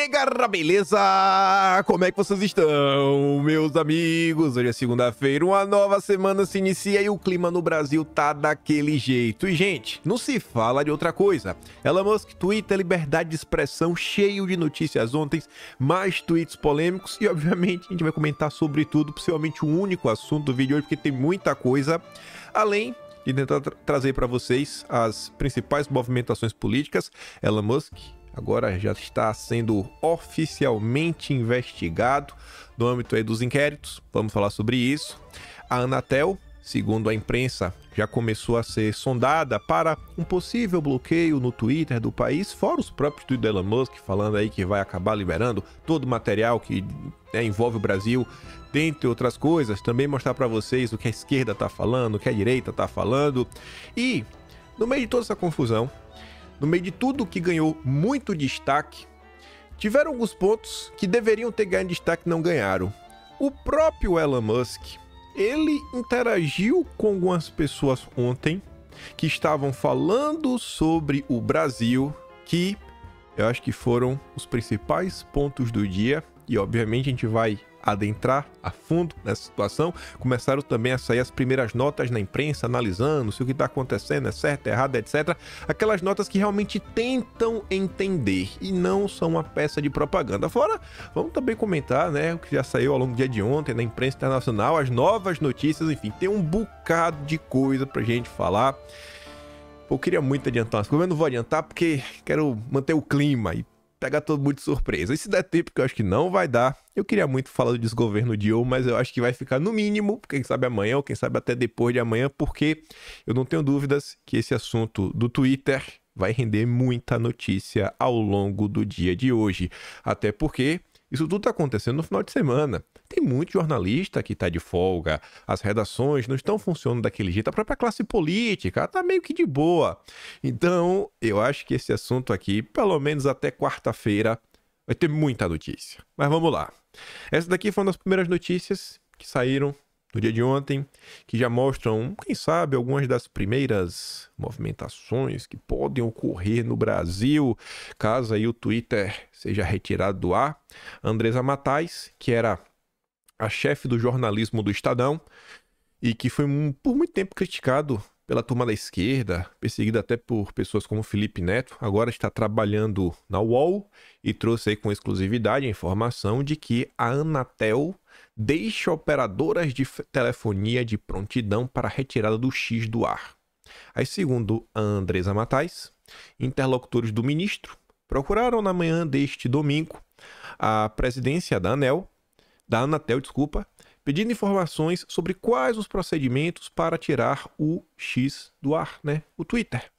E aí, galera, beleza? Como é que vocês estão, meus amigos? Hoje é segunda-feira, uma nova semana se inicia e o clima no Brasil tá daquele jeito. E, gente, não se fala de outra coisa. Elon Musk, Twitter, liberdade de expressão, cheio de notícias ontem, mais tweets polêmicos e, obviamente, a gente vai comentar sobre tudo, possivelmente o único assunto do vídeo hoje, porque tem muita coisa, além de tentar trazer para vocês as principais movimentações políticas. Elon Musk agora já está sendo oficialmente investigado no âmbito aí dos inquéritos. Vamos falar sobre isso. A Anatel, segundo a imprensa, já começou a ser sondada para um possível bloqueio no Twitter do país, fora os próprios tweets do Elon Musk falando aí que vai acabar liberando todo o material que envolve o Brasil, dentre outras coisas. Também mostrar para vocês o que a esquerda está falando, o que a direita está falando. E, no meio de toda essa confusão, no meio de tudo que ganhou muito destaque, tiveram alguns pontos que deveriam ter ganho destaque e não ganharam. O próprio Elon Musk, ele interagiu com algumas pessoas ontem que estavam falando sobre o Brasil, que eu acho que foram os principais pontos do dia, e obviamente a gente vai adentrar a fundo nessa situação. Começaram também a sair as primeiras notas na imprensa, analisando se o que está acontecendo é certo, errado, etc. Aquelas notas que realmente tentam entender e não são uma peça de propaganda. Fora, vamos também comentar, né, o que já saiu ao longo do dia de ontem na imprensa internacional, as novas notícias, enfim, tem um bocado de coisa pra gente falar. Eu queria muito adiantar umas coisas, mas não vou adiantar porque quero manter o clima e pegar todo mundo de surpresa. E se der tempo, que eu acho que não vai dar, eu queria muito falar do desgoverno Dilma, mas eu acho que vai ficar no mínimo, quem sabe amanhã, ou quem sabe até depois de amanhã, porque eu não tenho dúvidas que esse assunto do Twitter vai render muita notícia ao longo do dia de hoje. Até porque isso tudo está acontecendo no final de semana. Tem muito jornalista que está de folga, as redações não estão funcionando daquele jeito, a própria classe política está meio que de boa. Então, eu acho que esse assunto aqui, pelo menos até quarta-feira, vai ter muita notícia. Mas vamos lá. Essa daqui foi uma das primeiras notícias que saíram no dia de ontem, que já mostram, quem sabe, algumas das primeiras movimentações que podem ocorrer no Brasil, caso aí o Twitter seja retirado do ar. Andresa Matais, que era a chefe do jornalismo do Estadão e que foi por muito tempo criticado pela turma da esquerda, perseguido até por pessoas como Felipe Neto, agora está trabalhando na UOL e trouxe aí com exclusividade a informação de que a Anatel deixa operadoras de telefonia de prontidão para a retirada do X do ar. Aí, segundo a Andresa Matais, interlocutores do ministro procuraram na manhã deste domingo a presidência da Anatel, pedindo informações sobre quais os procedimentos para tirar o X do ar, né? O Twitter.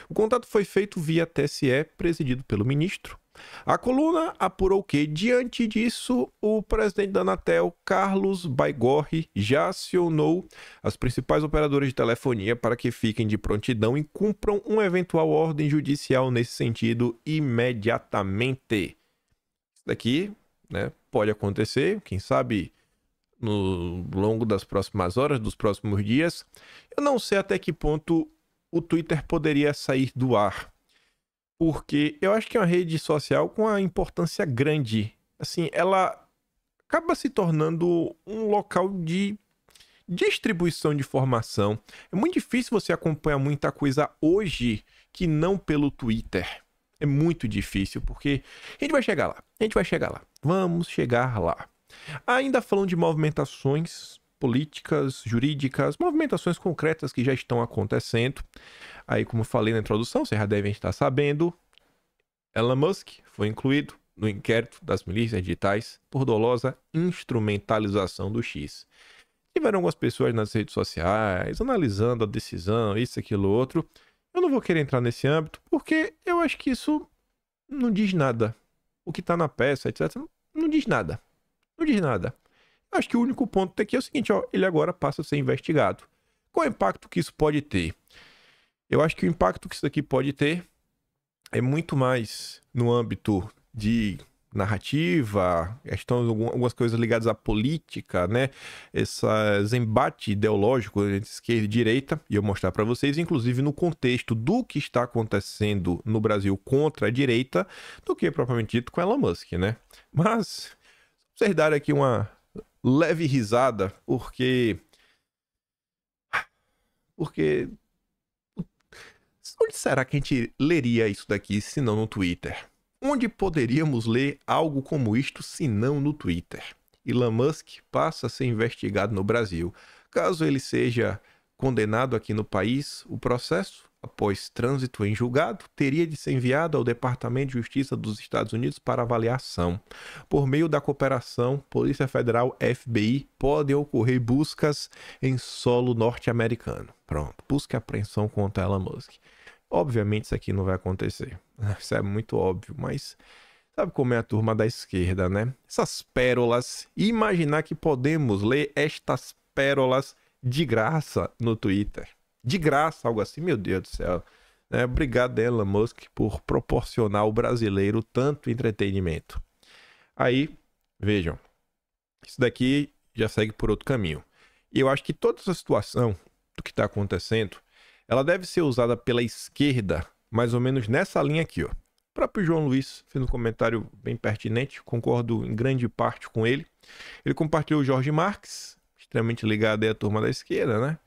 O contato foi feito via TSE, presidido pelo ministro. A coluna apurou que, diante disso, o presidente da Anatel, Carlos Baigorre, já acionou as principais operadoras de telefonia para que fiquem de prontidão e cumpram uma eventual ordem judicial nesse sentido imediatamente. Isso daqui, né, pode acontecer, quem sabe no longo das próximas horas, dos próximos dias. Eu não sei até que ponto o Twitter poderia sair do ar, porque eu acho que é uma rede social com uma importância grande. Assim, ela acaba se tornando um local de distribuição de informação. É muito difícil você acompanhar muita coisa hoje que não pelo Twitter. É muito difícil, porque a gente vai chegar lá. Vamos chegar lá. Ainda falando de movimentações políticas, jurídicas, movimentações concretas que já estão acontecendo. Aí, como falei na introdução, vocês já devem estar sabendo, Elon Musk foi incluído no inquérito das milícias digitais por dolosa instrumentalização do X. Tiveram algumas pessoas nas redes sociais analisando a decisão, isso, aquilo, outro. Eu não vou querer entrar nesse âmbito, porque eu acho que isso não diz nada. O que está na peça, etc., não diz nada. Não diz nada. Eu acho que o único ponto aqui é o seguinte, ó, ele agora passa a ser investigado. Qual é o impacto que isso pode ter? Eu acho que o impacto que isso aqui pode ter é muito mais no âmbito de narrativa, algumas coisas ligadas à política, né? Esses embates ideológicos entre esquerda e direita, e eu mostrar para vocês, inclusive no contexto do que está acontecendo no Brasil contra a direita, do que propriamente dito com Elon Musk, né? Mas vocês darem aqui uma leve risada, porque onde será que a gente leria isso daqui, se não no Twitter? Onde poderíamos ler algo como isto, se não no Twitter? Elon Musk passa a ser investigado no Brasil. Caso ele seja condenado aqui no país, o processo, após trânsito em julgado, teria de ser enviado ao Departamento de Justiça dos Estados Unidos para avaliação. Por meio da cooperação, Polícia Federal, FBI, podem ocorrer buscas em solo norte-americano. Pronto, busca e apreensão contra Elon Musk. Obviamente isso aqui não vai acontecer. Isso é muito óbvio, mas sabe como é a turma da esquerda, né? Essas pérolas, imaginar que podemos ler estas pérolas de graça no Twitter. De graça, algo assim, meu Deus do céu. Obrigado, Elon Musk, por proporcionar ao brasileiro tanto entretenimento. Aí, vejam, isso daqui já segue por outro caminho. E eu acho que toda essa situação do que está acontecendo, ela deve ser usada pela esquerda, mais ou menos nessa linha aqui, ó. O próprio João Luiz fez um comentário bem pertinente, concordo em grande parte com ele. Ele compartilhou o Jorge Marx, extremamente ligado aí à turma da esquerda, né?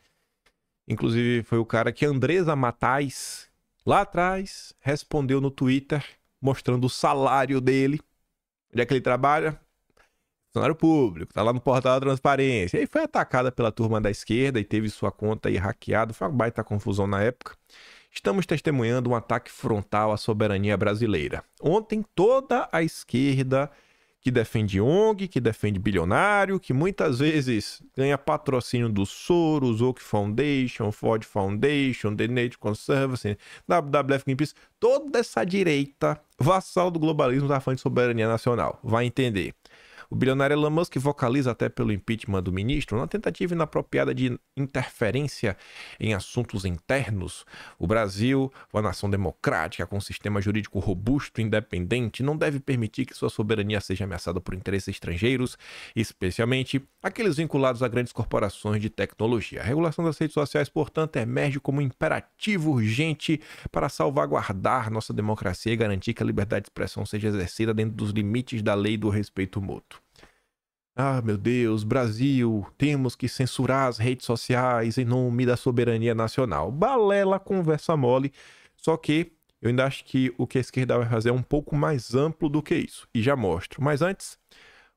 Inclusive foi o cara que Andresa Matais, lá atrás, respondeu no Twitter, mostrando o salário dele. Onde é que ele trabalha? Funcionário público, tá lá no portal da transparência. E aí foi atacada pela turma da esquerda e teve sua conta aí hackeada. Foi uma baita confusão na época. Estamos testemunhando um ataque frontal à soberania brasileira. Ontem, toda a esquerda que defende ONG, que defende bilionário, que muitas vezes ganha patrocínio do Soros, Oak Foundation, Ford Foundation, The Nature Conservancy, WWF Greenpeace, toda essa direita vassal do globalismo está falando de soberania nacional. Vai entender. O bilionário Elon Musk vocaliza até pelo impeachment do ministro, na tentativa inapropriada de interferência em assuntos internos. O Brasil, uma nação democrática com um sistema jurídico robusto e independente, não deve permitir que sua soberania seja ameaçada por interesses estrangeiros, especialmente aqueles vinculados a grandes corporações de tecnologia. A regulação das redes sociais, portanto, emerge como um imperativo urgente para salvaguardar nossa democracia e garantir que a liberdade de expressão seja exercida dentro dos limites da lei do respeito mútuo. Ah, meu Deus, Brasil, temos que censurar as redes sociais em nome da soberania nacional. Balela, conversa mole, só que eu ainda acho que o que a esquerda vai fazer é um pouco mais amplo do que isso, e já mostro. Mas antes,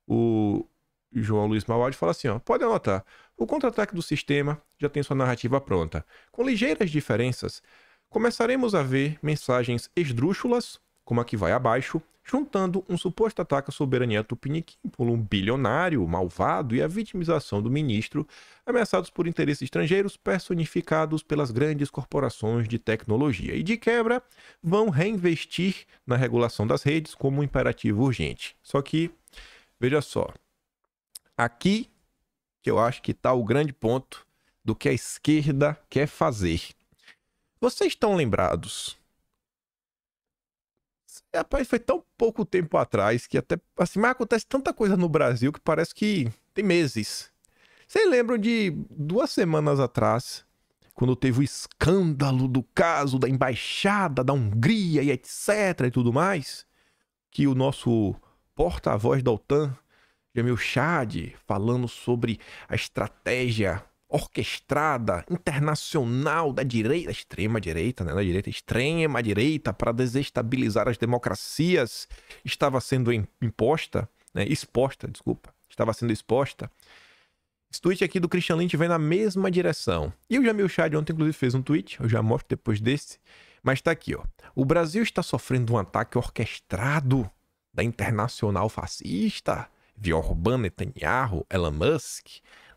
o João Luiz Mauad fala assim, ó, pode anotar, o contra-ataque do sistema já tem sua narrativa pronta. Com ligeiras diferenças, começaremos a ver mensagens esdrúxulas, como a que vai abaixo, juntando um suposto ataque à soberania tupiniquim por um bilionário malvado e a vitimização do ministro, ameaçados por interesses estrangeiros personificados pelas grandes corporações de tecnologia. E de quebra, vão reinvestir na regulação das redes como um imperativo urgente. Só que, veja só, aqui que eu acho que está o grande ponto do que a esquerda quer fazer. Vocês estão lembrados? Rapaz, foi tão pouco tempo atrás que até, assim, mas acontece tanta coisa no Brasil que parece que tem meses. Vocês lembram de 2 semanas atrás, quando teve o escândalo do caso da embaixada da Hungria e etc e tudo mais? Que o nosso porta-voz da OTAN, Jamil Chad, falando sobre a estratégia orquestrada, internacional da direita, extrema direita, né? Da direita, extrema direita, para desestabilizar as democracias, estava sendo exposta. Estava sendo exposta. Esse tweet aqui do Christian Lynch vem na mesma direção. E o Jamil Chad ontem, inclusive, fez um tweet, eu já mostro depois desse, mas tá aqui, ó. O Brasil está sofrendo um ataque orquestrado da internacional fascista, via Orbán, Netanyahu, Elon Musk.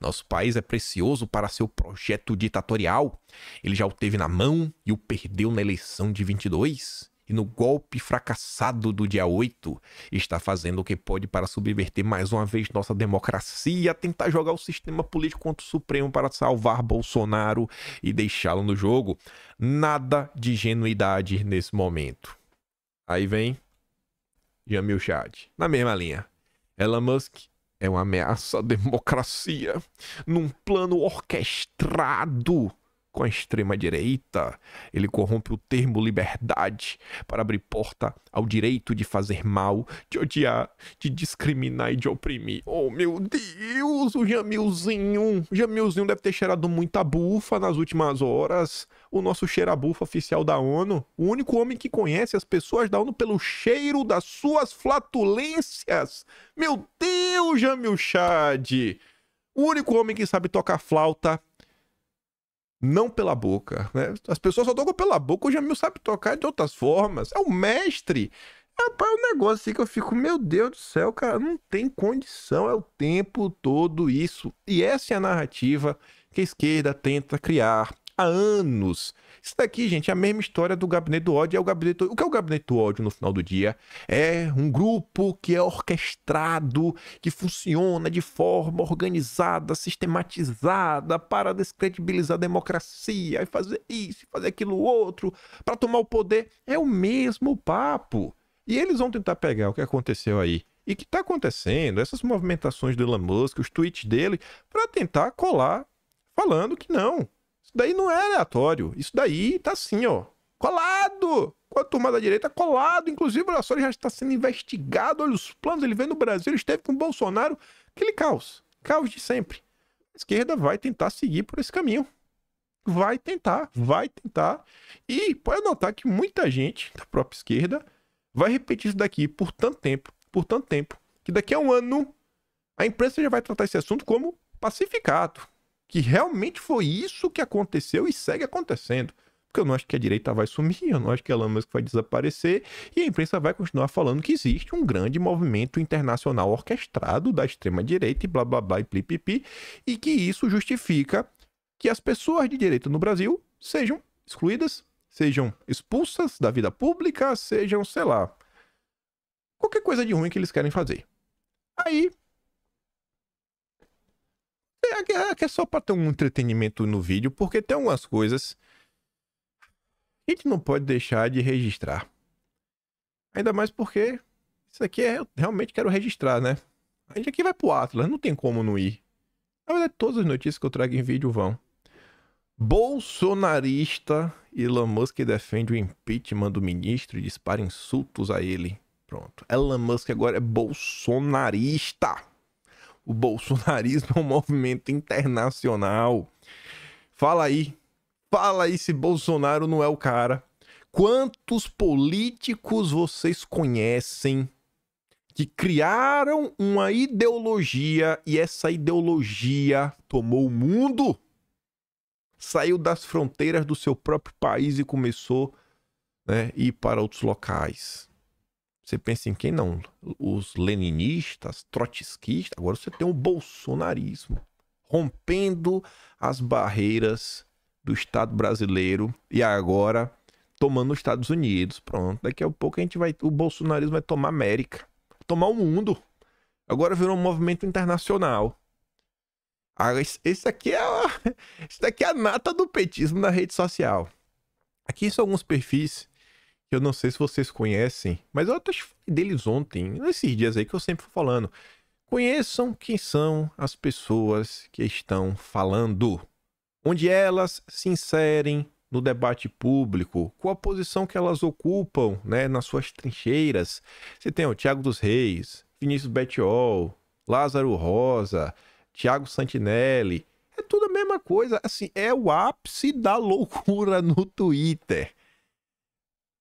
Nosso país é precioso para seu projeto ditatorial. Ele já o teve na mão e o perdeu na eleição de 22. E no golpe fracassado do dia 8, está fazendo o que pode para subverter mais uma vez nossa democracia, tentar jogar o sistema político contra o Supremo para salvar Bolsonaro e deixá-lo no jogo. Nada de ingenuidade nesse momento. Aí vem Jamil Chad, na mesma linha. Elon Musk é uma ameaça à democracia num plano orquestrado com a extrema-direita. Ele corrompe o termo liberdade para abrir porta ao direito de fazer mal, de odiar, de discriminar e de oprimir. Oh, meu Deus, o Jamilzinho. O Jamilzinho deve ter cheirado muita bufa nas últimas horas. O nosso cheira-bufa oficial da ONU. O único homem que conhece as pessoas da ONU pelo cheiro das suas flatulências. Meu Deus, Jamil Chad. O único homem que sabe tocar flauta não pela boca, né? As pessoas só tocam pela boca, o Jamil sabe tocar de outras formas. É o mestre. Rapaz, um negócio assim que eu fico, meu Deus do céu, cara, não tem condição, é o tempo todo isso. E essa é a narrativa que a esquerda tenta criar há anos. Isso daqui, gente, é a mesma história do Gabinete do Ódio. O que é o Gabinete do Ódio no final do dia? É um grupo que é orquestrado, que funciona de forma organizada, sistematizada para descredibilizar a democracia e fazer isso, fazer aquilo outro, para tomar o poder. É o mesmo papo. E eles vão tentar pegar o que aconteceu aí e que está acontecendo, essas movimentações do Elon Musk, os tweets dele, para tentar colar, falando que não. Isso daí não é aleatório. Isso daí tá assim, ó, colado com a turma da direita, colado. Inclusive, o Brasil já está sendo investigado. Olha os planos, ele veio no Brasil, ele esteve com o Bolsonaro. Aquele caos. Caos de sempre. A esquerda vai tentar seguir por esse caminho. Vai tentar. E pode notar que muita gente da própria esquerda vai repetir isso daqui por tanto tempo, que daqui a um ano a imprensa já vai tratar esse assunto como pacificado. Que realmente foi isso que aconteceu e segue acontecendo. Porque eu não acho que a direita vai sumir, eu não acho que a Elon Musk vai desaparecer, e a imprensa vai continuar falando que existe um grande movimento internacional orquestrado da extrema-direita e blá blá blá e plipipi, e que isso justifica que as pessoas de direita no Brasil sejam excluídas, sejam expulsas da vida pública, sejam, sei lá, qualquer coisa de ruim que eles querem fazer. Aí é só para ter um entretenimento no vídeo, porque tem algumas coisas que a gente não pode deixar de registrar. Ainda mais porque isso aqui eu realmente quero registrar, né? A gente aqui vai pro Atlas, não tem como não ir. Na verdade, todas as notícias que eu trago em vídeo vão. Bolsonarista Elon Musk defende o impeachment do ministro e dispara insultos a ele. Pronto. Elon Musk agora é bolsonarista. O bolsonarismo é um movimento internacional. Fala aí se Bolsonaro não é o cara. Quantos políticos vocês conhecem que criaram uma ideologia e essa ideologia tomou o mundo? Saiu das fronteiras do seu próprio país e começou, né, a ir para outros locais. Você pensa em quem não? Os leninistas, trotskistas. Agora você tem o bolsonarismo rompendo as barreiras do Estado brasileiro e agora tomando os Estados Unidos. Pronto, daqui a pouco o bolsonarismo vai tomar a América, tomar o mundo. Agora virou um movimento internacional. Esse daqui é a nata do petismo na rede social. Aqui são alguns perfis que eu não sei se vocês conhecem, mas eu até falei deles ontem, nesses dias aí que eu sempre fui falando. Conheçam quem são as pessoas que estão falando, onde elas se inserem no debate público, qual a posição que elas ocupam, né, nas suas trincheiras. Você tem o Thiago dos Reis, Vinícius Bettiol, Lázaro Rosa, Thiago Santinelli. É tudo a mesma coisa, assim, é o ápice da loucura no Twitter.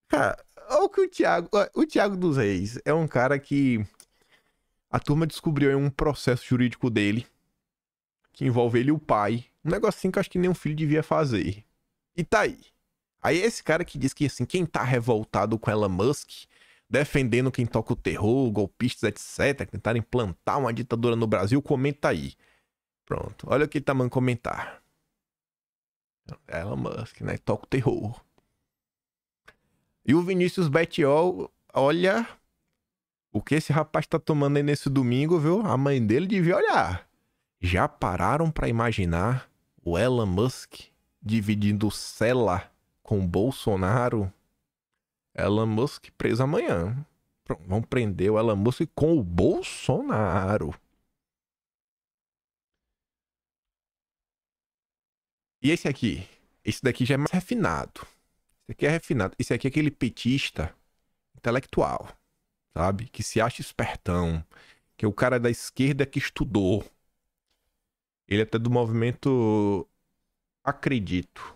Cara, olha o que o Thiago dos Reis é um cara que a turma descobriu em um processo jurídico dele que envolve ele e o pai. Um negocinho que eu acho que nenhum filho devia fazer. E tá aí. Aí esse cara que diz que, assim, quem tá revoltado com Elon Musk, defendendo quem toca o terror, golpistas, etc., tentaram implantar uma ditadura no Brasil, comenta aí. Pronto, olha o que ele tá mandando comentar. Elon Musk, né? Toca o terror. E o Vinícius Bettiol, olha o que esse rapaz tá tomando aí nesse domingo, viu? A mãe dele devia olhar. Já pararam pra imaginar o Elon Musk dividindo cela com o Bolsonaro? Elon Musk preso amanhã. Pronto, vamos prender o Elon Musk com o Bolsonaro. E esse aqui? Esse daqui já é mais refinado. Esse aqui é refinado. Esse aqui é aquele petista intelectual, sabe? Que se acha espertão. Que é o cara da esquerda que estudou. Ele é até do movimento Acredito.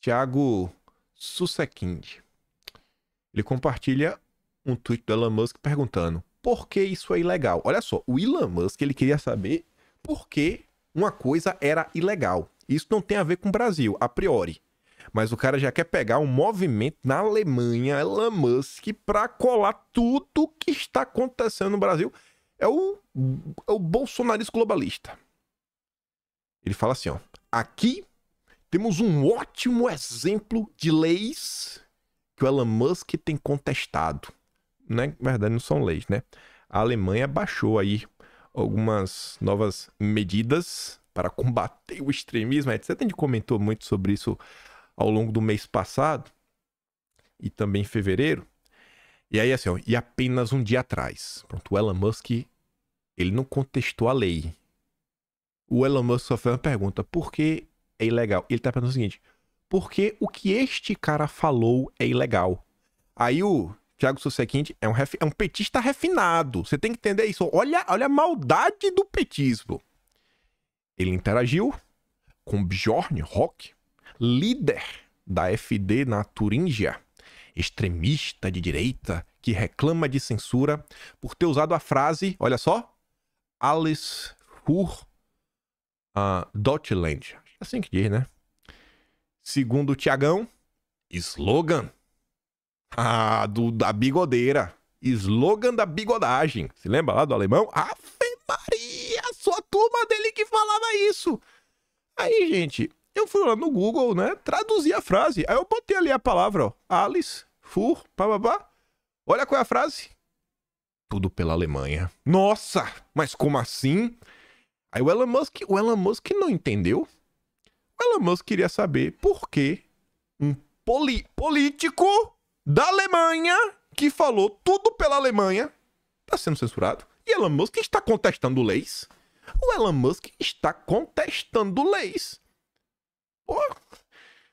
Thiago Susequinde. Ele compartilha um tweet do Elon Musk perguntando por que isso é ilegal. Olha só, o Elon Musk ele queria saber por que uma coisa era ilegal. Isso não tem a ver com o Brasil, a priori. Mas o cara já quer pegar um movimento na Alemanha, Elon Musk, para colar tudo que está acontecendo no Brasil. É o bolsonarismo globalista. Ele fala assim, ó. Aqui temos um ótimo exemplo de leis que o Elon Musk tem contestado. Na verdade, não são leis, né? A Alemanha baixou aí algumas novas medidas para combater o extremismo, etc. A gente comentou muito sobre isso ao longo do mês passado e também em fevereiro. E aí, assim, ó, e apenas um dia atrás, pronto, o Elon Musk, ele não contestou a lei. O Elon Musk só fez uma pergunta, por que é ilegal? Ele tá perguntando o seguinte, por que o que este cara falou é ilegal? Aí o Thiago Susequinde é um petista refinado. Você tem que entender isso. Olha a maldade do petismo. Ele interagiu com Bjorn Rock, líder da AfD na Turíngia, extremista de direita que reclama de censura por ter usado a frase, olha só, Alles für Deutschland. É assim que diz, né? Segundo o Tiagão, slogan da bigodeira. Slogan da bigodagem. Se lembra lá do alemão? Ave Maria, só a turma dele que falava isso. Aí, gente, eu fui lá no Google, né? Traduzi a frase. Aí eu botei ali a palavra, ó. Alice, Fur, bababá. Olha qual é a frase. Tudo pela Alemanha. Nossa, mas como assim? Aí o Elon Musk não entendeu. O Elon Musk queria saber por que um político da Alemanha que falou tudo pela Alemanha está sendo censurado. E Elon Musk está contestando leis. O Elon Musk está contestando leis. Pô,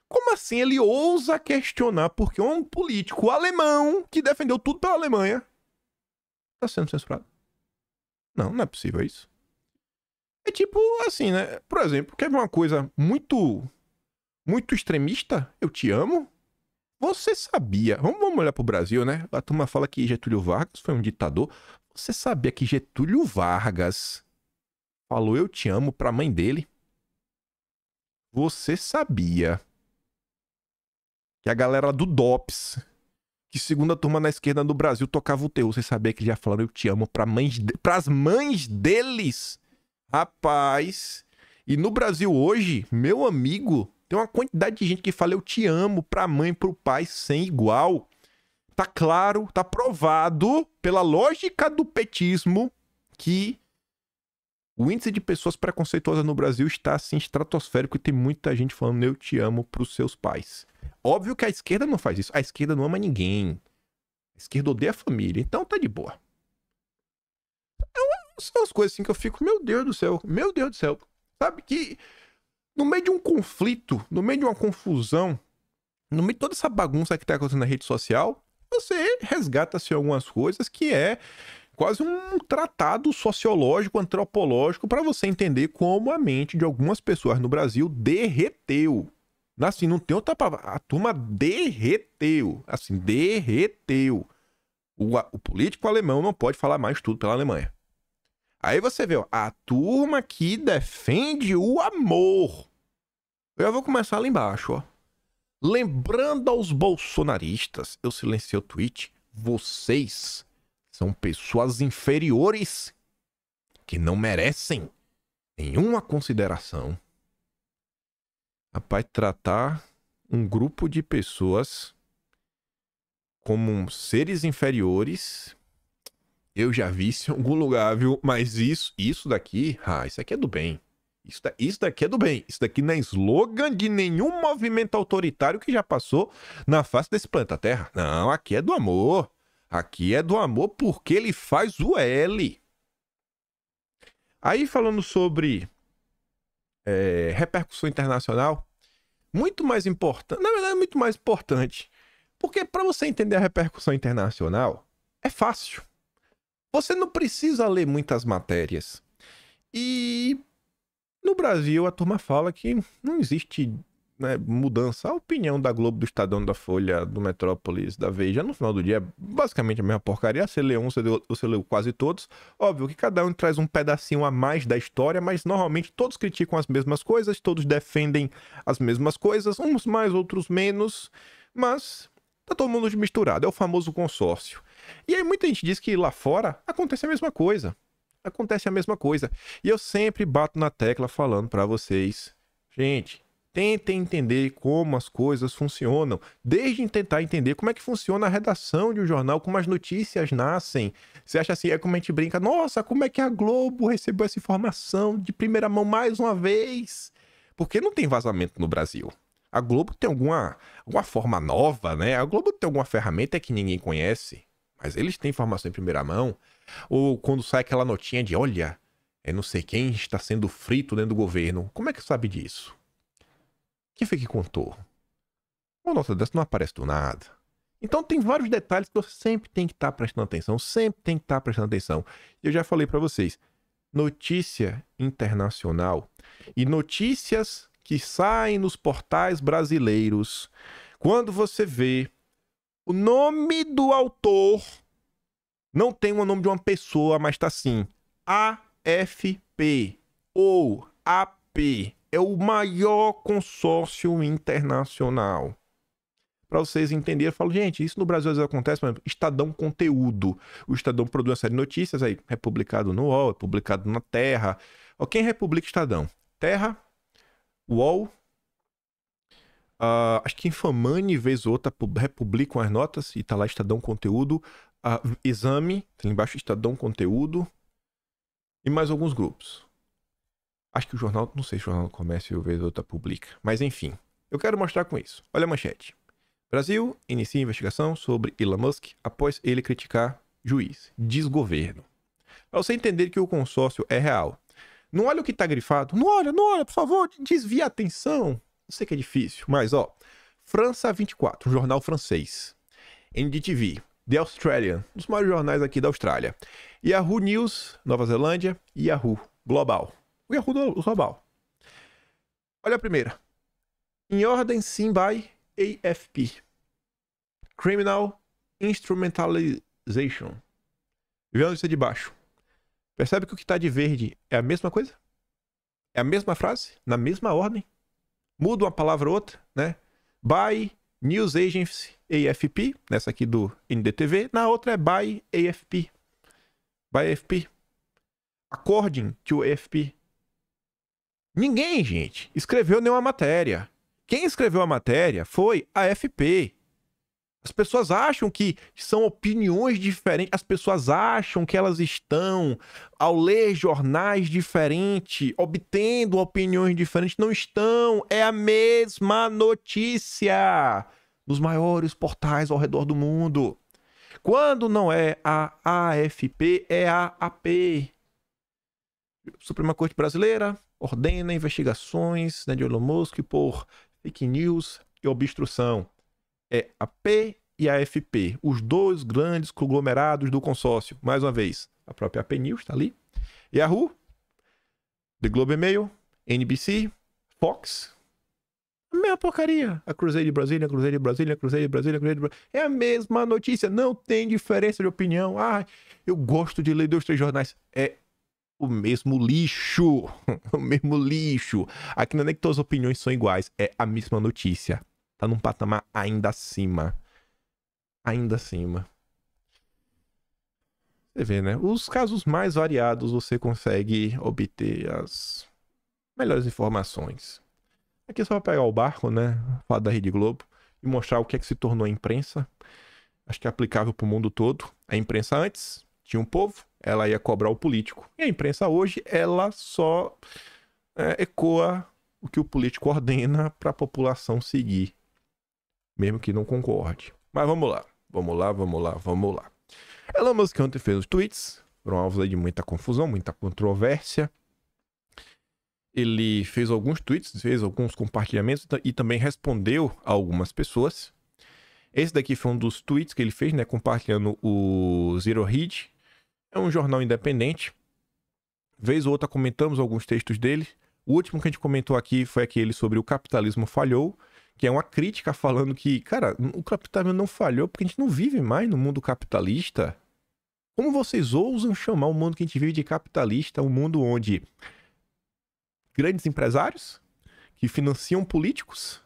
como assim ele ousa questionar porque um político alemão que defendeu tudo pela Alemanha está sendo censurado? Não, não é possível isso. É tipo assim, né? Por exemplo, quer ver uma coisa muito extremista? Eu te amo? Você sabia? Vamos olhar pro Brasil, né? A turma fala que Getúlio Vargas foi um ditador. Você sabia que Getúlio Vargas falou eu te amo pra mãe dele? Você sabia que a galera do DOPS, que segundo a turma na esquerda do Brasil tocava o teu, você sabia que já falaram eu te amo pras mães deles? Rapaz, e no Brasil hoje, meu amigo, tem uma quantidade de gente que fala eu te amo pra mãe e pro pai sem igual. Tá claro, tá provado pela lógica do petismo que o índice de pessoas preconceituosas no Brasil está assim estratosférico e tem muita gente falando eu te amo pros seus pais. Óbvio que a esquerda não faz isso. A esquerda não ama ninguém. A esquerda odeia a família, então tá de boa. São as coisas assim que eu fico, meu Deus do céu. Sabe que no meio de um conflito, no meio de uma confusão, no meio de toda essa bagunça que tá acontecendo na rede social, você resgata-se algumas coisas que é quase um tratado sociológico, antropológico, para você entender como a mente de algumas pessoas no Brasil derreteu. Assim, não tem outra palavra. A turma derreteu. Assim, derreteu. O político alemão não pode falar mais tudo pela Alemanha. Aí você vê, ó, a turma que defende o amor. Eu já vou começar lá embaixo, ó. Lembrando aos bolsonaristas, eu silenciei o tweet, vocês são pessoas inferiores que não merecem nenhuma consideração. Rapaz, tratar um grupo de pessoas como seres inferiores, eu já vi isso em algum lugar, viu? Mas isso daqui, isso aqui é do bem. Isso daqui é do bem. Isso daqui não é slogan de nenhum movimento autoritário que já passou na face desse planeta Terra. Não, aqui é do amor. Aqui é do amor porque ele faz o L. Aí falando sobre repercussão internacional, muito mais importante, na verdade, muito mais importante. Porque para você entender a repercussão internacional, é fácil. Você não precisa ler muitas matérias. E no Brasil, a turma fala que não existe, né, mudança. A opinião da Globo, do Estadão, da Folha, do Metrópolis, da Veja, no final do dia, é basicamente a mesma porcaria. Você lê um, você leu quase todos. Óbvio que cada um traz um pedacinho a mais da história, mas normalmente todos criticam as mesmas coisas, todos defendem as mesmas coisas, uns mais, outros menos, mas tá todo mundo misturado. É o famoso consórcio. E aí muita gente diz que lá fora acontece a mesma coisa. Acontece a mesma coisa. E eu sempre bato na tecla falando pra vocês, gente, tentem entender como as coisas funcionam. Desde tentar entender como é que funciona a redação de um jornal, como as notícias nascem. Você acha assim, é como a gente brinca, nossa, como é que a Globo recebeu essa informação de primeira mão mais uma vez? Porque não tem vazamento no Brasil. A Globo tem alguma forma nova, né? A Globo tem alguma ferramenta que ninguém conhece, mas eles têm informação em primeira mão. Ou quando sai aquela notinha de, olha, não sei quem está sendo frito dentro do governo. Como é que sabe disso? Quem foi que contou? Uma nota dessa não aparece do nada. Então tem vários detalhes que você sempre tem que estar prestando atenção. Sempre tem que estar prestando atenção. Eu já falei para vocês. Notícia internacional e notícias que saem nos portais brasileiros. Quando você vê o nome do autor... Não tem o nome de uma pessoa, mas tá assim. AFP ou AP é o maior consórcio internacional. Para vocês entenderem, eu falo, gente, isso no Brasil às vezes acontece, por exemplo, Estadão Conteúdo. O Estadão produz uma série de notícias aí, é publicado no UOL, é publicado na Terra. Quem republica Estadão? Terra, UOL, acho que Infamani, vez ou outra, republicam as notas e tá lá Estadão Conteúdo. Exame, tem embaixo Estadão Conteúdo e mais alguns grupos. Acho que o jornal, não sei se o Jornal do Comércio vez ou outra publica, mas enfim, eu quero mostrar com isso. Olha a manchete. Brasil inicia investigação sobre Elon Musk após ele criticar juiz. Desgoverno. Para você entender que o consórcio é real. Não olha o que tá grifado. Não olha, por favor, desvia a atenção. Eu sei que é difícil, mas ó. França 24, um jornal francês. NDTV. The Australian, um dos maiores jornais aqui da Austrália. Yahoo News, Nova Zelândia. Yahoo Global. O Yahoo Global. Olha a primeira. Em ordem sim by AFP. Criminal Instrumentalization. Vê onde está de baixo. Percebe que o que está de verde é a mesma coisa? É a mesma frase? Na mesma ordem? Muda uma palavra ou outra, né? By News Agency AFP, nessa aqui do NDTV, na outra é by AFP. By AFP. According to AFP. Ninguém, gente, escreveu nenhuma matéria. Quem escreveu a matéria foi a AFP. As pessoas acham que são opiniões diferentes. As pessoas acham que elas estão, ao ler jornais diferentes, obtendo opiniões diferentes. Não estão. É a mesma notícia nos maiores portais ao redor do mundo. Quando não é a AFP, é a AP. Suprema Corte Brasileira ordena investigações, né, de Elon Musk por fake news e obstrução. É a AP e a AFP, os dois grandes conglomerados do consórcio. Mais uma vez, a própria AP News está ali. Yahoo, The Globe and Mail, NBC, Fox. A mesma porcaria. A Cruzeiro de Brasília, Cruzeiro de Brasília, Cruzeiro de Brasília, Cruzeiro de Brasília. É a mesma notícia, não tem diferença de opinião. Eu gosto de ler 2, 3 jornais. É o mesmo lixo. O mesmo lixo. Aqui não é nem que todas as opiniões são iguais, é a mesma notícia. Tá num patamar ainda acima. Ainda acima. Você vê, né? Os casos mais variados você consegue obter as melhores informações. Aqui é só pra pegar o barco, né? Falar da Rede Globo e mostrar o que é que se tornou a imprensa. Acho que é aplicável pro mundo todo. A imprensa antes tinha um povo, ela ia cobrar o político. E a imprensa hoje, ela só ecoa o que o político ordena para a população seguir, mesmo que não concorde. Mas vamos lá. Elon Musk ontem fez os tweets, foram alvos aí de muita confusão, muita controvérsia. Ele fez alguns tweets, fez alguns compartilhamentos e também respondeu a algumas pessoas. Esse daqui foi um dos tweets que ele fez, né, compartilhando o Zero Hedge. É um jornal independente. Vez ou outra comentamos alguns textos dele. O último que a gente comentou aqui foi aquele sobre o capitalismo falhou, que é uma crítica falando que, cara, o capitalismo não falhou porque a gente não vive mais no mundo capitalista. Como vocês ousam chamar o mundo que a gente vive de capitalista, um mundo onde grandes empresários que financiam políticos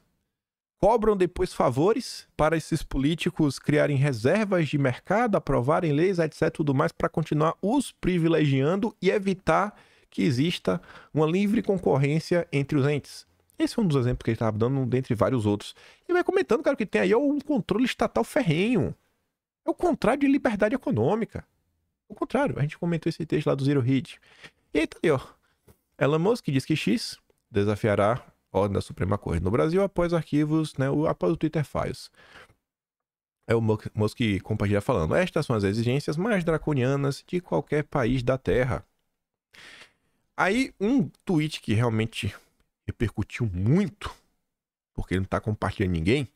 cobram depois favores para esses políticos criarem reservas de mercado, aprovarem leis, etc, tudo mais, para continuar os privilegiando e evitar que exista uma livre concorrência entre os entes. Esse foi um dos exemplos que ele estava dando, dentre vários outros. E vai comentando, cara, que tem aí um controle estatal ferrenho. É o contrário de liberdade econômica. O contrário, a gente comentou esse texto lá do Zero Hedge. E aí tá aí, ó. Elon Musk diz que X desafiará a ordem da Suprema Corte no Brasil após arquivos, né, após o Twitter Files. É o Musk compartilha falando. Estas são as exigências mais draconianas de qualquer país da Terra. Aí, um tweet que realmente repercutiu muito, porque ele não tá compartilhando ninguém,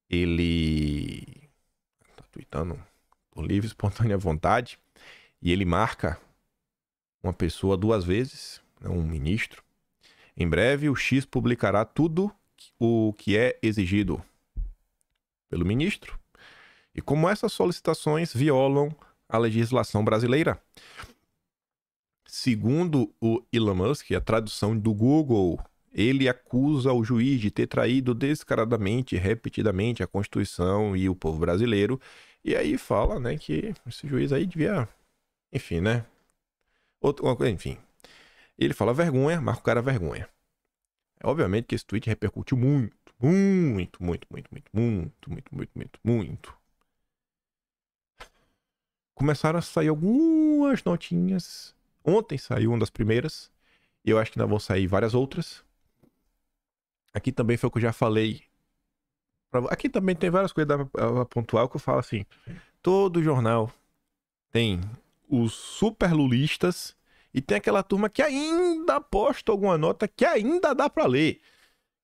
ele tá tweetando por livre, espontânea vontade, e ele marca uma pessoa 2 vezes, um ministro. Em breve, o X publicará tudo o que é exigido pelo ministro e como essas solicitações violam a legislação brasileira. Segundo o Elon Musk, a tradução do Google, ele acusa o juiz de ter traído descaradamente e repetidamente a Constituição e o povo brasileiro. E aí fala, né, que esse juiz aí devia... Enfim, né? Enfim. Ele fala vergonha, marca o cara vergonha. É obviamente que esse tweet repercutiu muito. Começaram a sair algumas notinhas. Ontem saiu uma das primeiras. E eu acho que ainda vão sair várias outras. Aqui também foi o que eu já falei. Aqui também tem várias coisas da pontual que eu falo assim. Todo jornal tem os super lulistas e tem aquela turma que ainda posta alguma nota que ainda dá pra ler.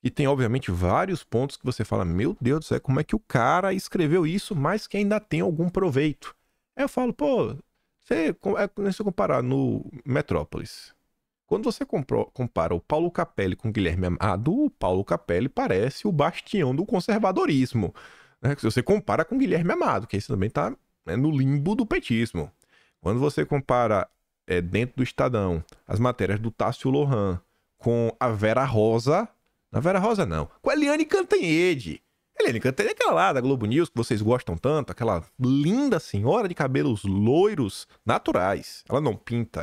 E tem, obviamente, vários pontos que você fala, meu Deus do céu, como é que o cara escreveu isso, mas que ainda tem algum proveito? Aí eu falo, pô, se comparar no Metrópolis, quando você compara o Paulo Capelli com o Guilherme Amado, o Paulo Capelli parece o bastião do conservadorismo. Né? Se você compara com o Guilherme Amado, que esse também tá, né, no limbo do petismo. Quando você compara dentro do Estadão as matérias do Tássio Lohan com a Vera Rosa, não a Vera Rosa não, com a Eliane Cantanhede. Eliane Cantanhede é aquela lá da Globo News que vocês gostam tanto, aquela linda senhora de cabelos loiros naturais. Ela não pinta.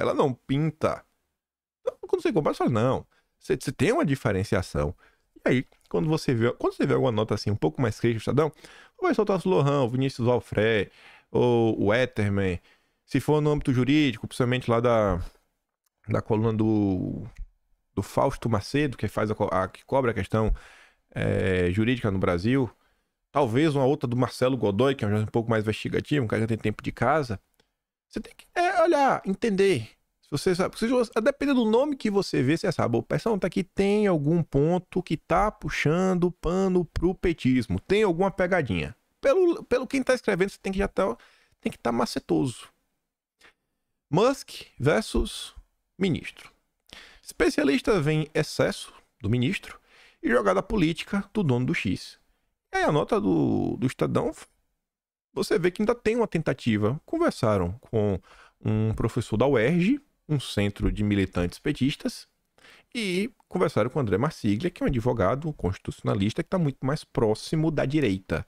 Então, quando você compara, você fala, não, você tem uma diferenciação. E aí, quando você vê alguma nota assim, um pouco mais crítica do Estadão, vai soltar o Lohan, o Vinícius Valfré, ou o Etterman. Se for no âmbito jurídico, principalmente lá da coluna do Fausto Macedo, que faz que cobra a questão jurídica no Brasil, talvez uma outra do Marcelo Godoy, que é um pouco mais investigativo, um cara que tem tempo de casa. Você tem que olhar, entender. Se você sabe, dependendo do nome que você vê, você sabe, o pessoal tá aqui, tem algum ponto que tá puxando pano pro petismo, tem alguma pegadinha. Pelo quem tá escrevendo, você tem que estar macetoso. Musk versus ministro. Especialista vê em excesso do ministro e jogada política do dono do X. E aí a nota do Estadão, você vê que ainda tem uma tentativa. Conversaram com um professor da UERJ, um centro de militantes petistas, e conversaram com o André Marsiglia, que é um advogado constitucionalista que está muito mais próximo da direita.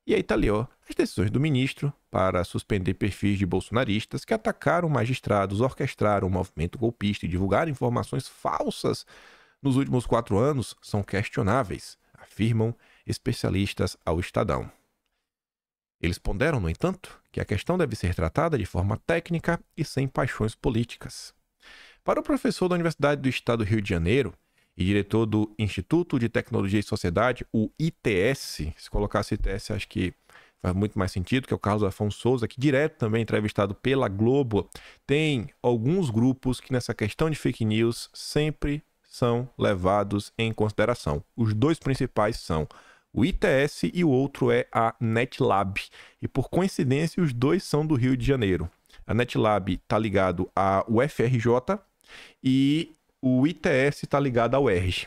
E aí tá ali, ó, as decisões do ministro para suspender perfis de bolsonaristas que atacaram magistrados, orquestraram o movimento golpista e divulgaram informações falsas nos últimos 4 anos são questionáveis, afirmam especialistas ao Estadão. Eles ponderam, no entanto, que a questão deve ser tratada de forma técnica e sem paixões políticas. Para o professor da Universidade do Estado do Rio de Janeiro e diretor do Instituto de Tecnologia e Sociedade, o ITS, se colocasse ITS, acho que faz muito mais sentido, que é o Carlos Afonso Souza, que direto também entrevistado pela Globo, tem alguns grupos que nessa questão de fake news sempre são levados em consideração. Os dois principais são o ITS e o outro é a NetLab. E por coincidência, os dois são do Rio de Janeiro. A NetLab está ligado à UFRJ e o ITS está ligado ao UERJ.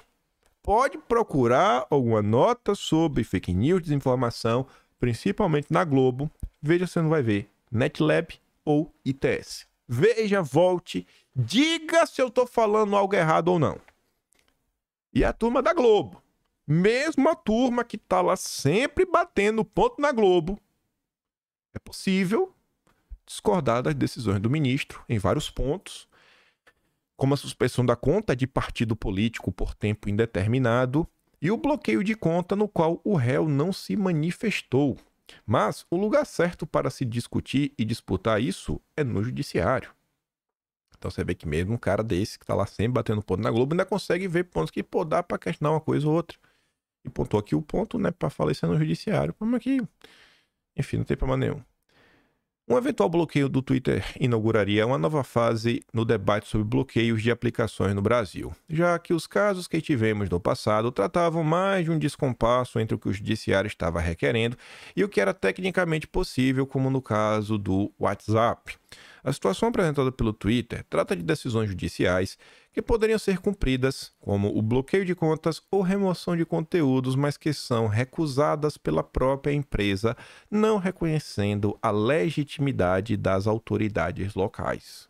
Pode procurar alguma nota sobre fake news, desinformação, principalmente na Globo. Veja se você não vai ver NetLab ou ITS. Veja, volte, diga se eu estou falando algo errado ou não. E a turma da Globo, mesmo a turma que está lá sempre batendo ponto na Globo, é possível discordar das decisões do ministro em vários pontos, como a suspensão da conta de partido político por tempo indeterminado e o bloqueio de conta no qual o réu não se manifestou. Mas o lugar certo para se discutir e disputar isso é no judiciário. Então você vê que mesmo um cara desse que tá lá sempre batendo ponto na Globo ainda consegue ver pontos que dá para questionar uma coisa ou outra. E pontuou aqui o ponto, né, para falar isso é no judiciário. Como é que, enfim, não tem problema nenhum. Um eventual bloqueio do Twitter inauguraria uma nova fase no debate sobre bloqueios de aplicações no Brasil, já que os casos que tivemos no passado tratavam mais de um descompasso entre o que o judiciário estava requerendo e o que era tecnicamente possível, como no caso do WhatsApp. A situação apresentada pelo Twitter trata de decisões judiciais que poderiam ser cumpridas, como o bloqueio de contas ou remoção de conteúdos, mas que são recusadas pela própria empresa, não reconhecendo a legitimidade das autoridades locais.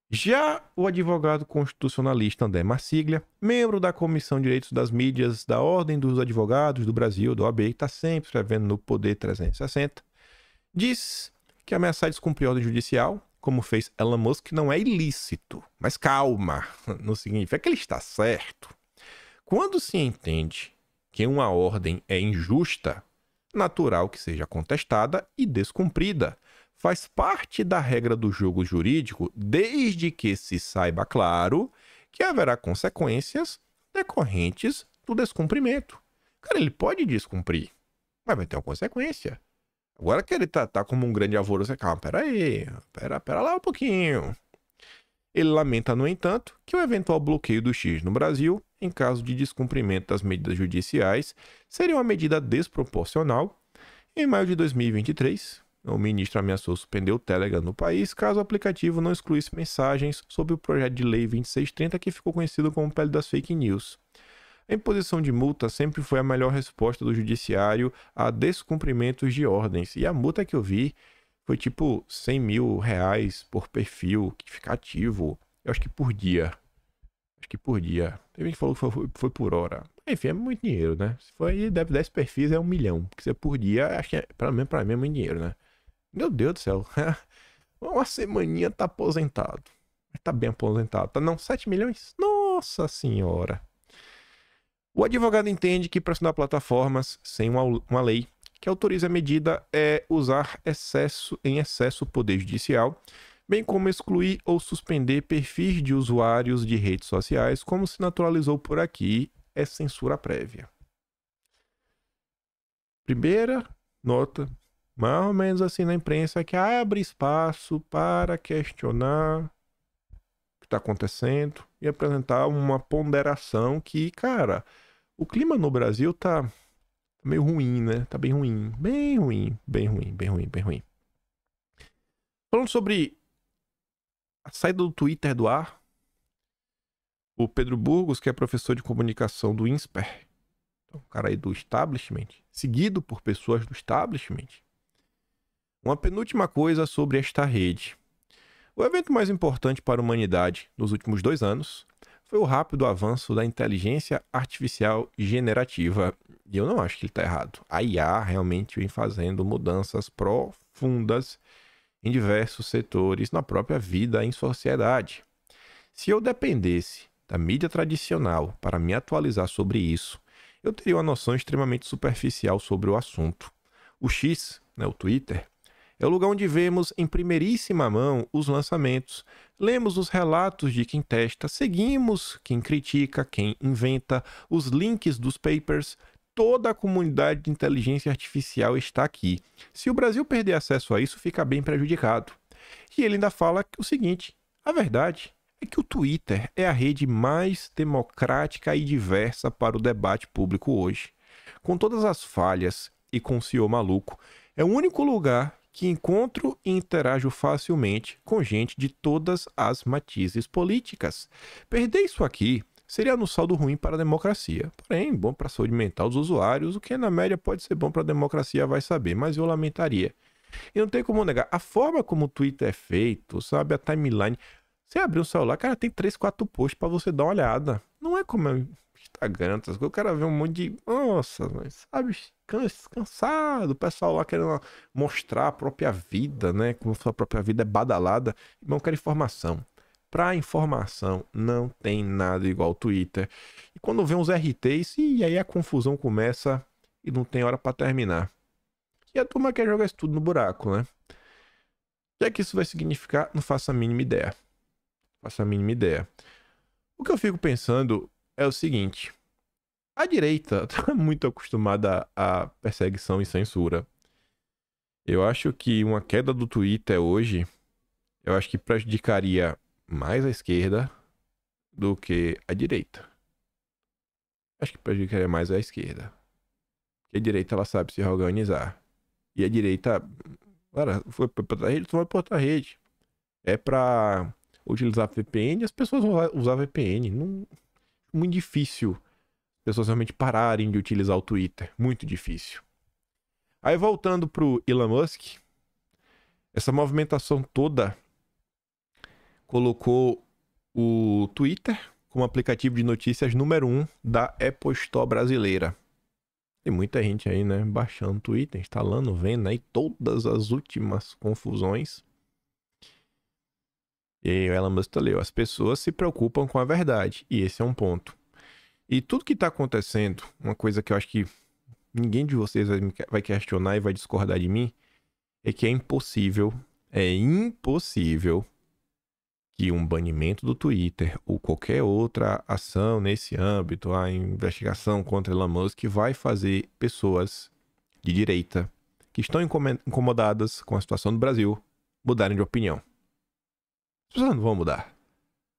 Já o advogado constitucionalista André Marsiglia, membro da Comissão de Direitos das Mídias da Ordem dos Advogados do Brasil, do OAB, que está sempre escrevendo no Poder 360, diz que ameaçar descumprir ordem judicial, como fez Elon Musk, não é ilícito. Mas calma, não significa que ele está certo. Quando se entende que uma ordem é injusta, natural que seja contestada e descumprida. Faz parte da regra do jogo jurídico, desde que se saiba claro que haverá consequências decorrentes do descumprimento. Cara, ele pode descumprir, mas vai ter uma consequência. Agora que ele tá como um grande alvoroço, calma, pera lá um pouquinho. Ele lamenta, no entanto, que o eventual bloqueio do X no Brasil, em caso de descumprimento das medidas judiciais, seria uma medida desproporcional. Em maio de 2023, o ministro ameaçou suspender o Telegram no país caso o aplicativo não excluísse mensagens sobre o projeto de lei 2630, que ficou conhecido como pele das fake news. A imposição de multa sempre foi a melhor resposta do judiciário a descumprimentos de ordens. E a multa que eu vi foi tipo 100 mil reais por perfil que fica ativo. Eu acho que por dia. Teve gente que falou que foi por hora. Enfim, é muito dinheiro, né? Se for aí, deve 10 perfis é 1 milhão. Porque se é por dia, acho que pra mim é muito dinheiro, né? Meu Deus do céu. Uma semaninha tá aposentado. Tá bem aposentado. Tá não, 7 milhões? Nossa senhora. O advogado entende que pressionar plataformas sem uma lei que autorize a medida é usar em excesso o poder judicial, bem como excluir ou suspender perfis de usuários de redes sociais, como se naturalizou por aqui, é censura prévia. Primeira nota, mais ou menos assim na imprensa, que abre espaço para questionar o que está acontecendo e apresentar uma ponderação que, cara, o clima no Brasil tá meio ruim, né? Tá bem ruim. Falando sobre a saída do Twitter do ar, o Pedro Burgos, que é professor de comunicação do INSPER, um cara aí do establishment, seguido por pessoas do establishment. Uma penúltima coisa sobre esta rede. O evento mais importante para a humanidade nos últimos 2 anos foi o rápido avanço da inteligência artificial generativa. E eu não acho que ele está errado. A IA realmente vem fazendo mudanças profundas em diversos setores na própria vida em sociedade. Se eu dependesse da mídia tradicional para me atualizar sobre isso, eu teria uma noção extremamente superficial sobre o assunto. O X, o Twitter, é o lugar onde vemos em primeiríssima mão os lançamentos, lemos os relatos de quem testa, seguimos quem critica, quem inventa, os links dos papers, toda a comunidade de inteligência artificial está aqui. Se o Brasil perder acesso a isso, fica bem prejudicado. E ele ainda fala o seguinte: a verdade é que o Twitter é a rede mais democrática e diversa para o debate público hoje. Com todas as falhas e com o CEO maluco, é o único lugar que encontro e interajo facilmente com gente de todas as matizes políticas. Perder isso aqui seria no saldo ruim para a democracia, porém bom para a saúde mental dos usuários, o que na média pode ser bom para a democracia, vai saber, mas eu lamentaria. E não tem como negar, a forma como o Twitter é feito, sabe, a timeline, você abrir o celular, cara, tem 3, 4 posts para você dar uma olhada. Não é como é Instagram, o cara vê um monte de, nossa, mas, sabe, cansado, o pessoal lá querendo mostrar a própria vida, né, como se a própria vida é badalada, não quer informação. Para informação, não tem nada igual ao Twitter. E quando vem uns RTs, e aí a confusão começa e não tem hora para terminar. E a turma quer jogar isso tudo no buraco, né? O que é que isso vai significar? Não faço a mínima ideia. Não faço a mínima ideia. O que eu fico pensando é o seguinte: a direita tá muito acostumada à perseguição e censura. Eu acho que uma queda do Twitter hoje, eu acho que prejudicaria mais a esquerda do que a direita. Acho que prejudicaria mais a esquerda. Porque a direita, ela sabe se organizar. E a direita, cara, foi pra outra rede, tu vai pra outra rede. É pra utilizar VPN, as pessoas vão usar VPN. Não, muito difícil as pessoas realmente pararem de utilizar o Twitter. Muito difícil. Aí voltando pro Elon Musk, essa movimentação toda colocou o Twitter como aplicativo de notícias número 1 da Apple Store brasileira. Tem muita gente aí, né, baixando o Twitter, instalando, vendo aí todas as últimas confusões. E o Elon Musk leu, as pessoas se preocupam com a verdade, e esse é um ponto. E tudo que tá acontecendo, uma coisa que eu acho que ninguém de vocês vai questionar e vai discordar de mim, é que é impossível que um banimento do Twitter ou qualquer outra ação nesse âmbito, a investigação contra Elon Musk, vai fazer pessoas de direita que estão incomodadas com a situação do Brasil mudarem de opinião. As pessoas não vão mudar.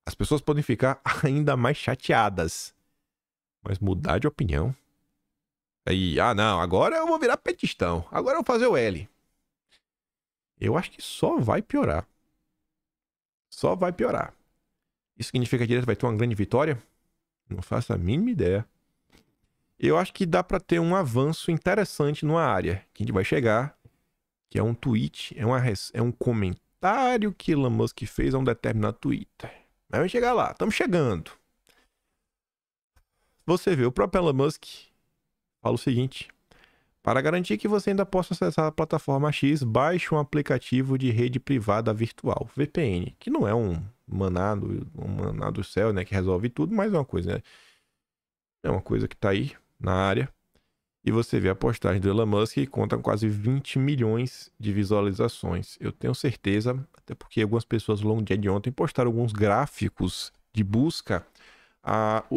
As pessoas podem ficar ainda mais chateadas, mas mudar de opinião? Aí, não, agora eu vou virar petistão, agora eu vou fazer o L. Eu acho que só vai piorar. Só vai piorar. Isso significa que a direita vai ter uma grande vitória? Não faço a mínima ideia. Eu acho que dá para ter um avanço interessante numa área que a gente vai chegar, que é um tweet, é um comentário que Elon Musk fez a um determinado Twitter. Mas vai chegar lá, estamos chegando. Você vê, o próprio Elon Musk fala o seguinte: para garantir que você ainda possa acessar a plataforma X, baixe um aplicativo de rede privada virtual, VPN, que não é um manado do céu, né, que resolve tudo, mas é uma coisa, né? É uma coisa que tá aí na área. E você vê a postagem do Elon Musk que conta com quase 20 milhões de visualizações. Eu tenho certeza, até porque algumas pessoas ao longo do dia de ontem postaram alguns gráficos de busca.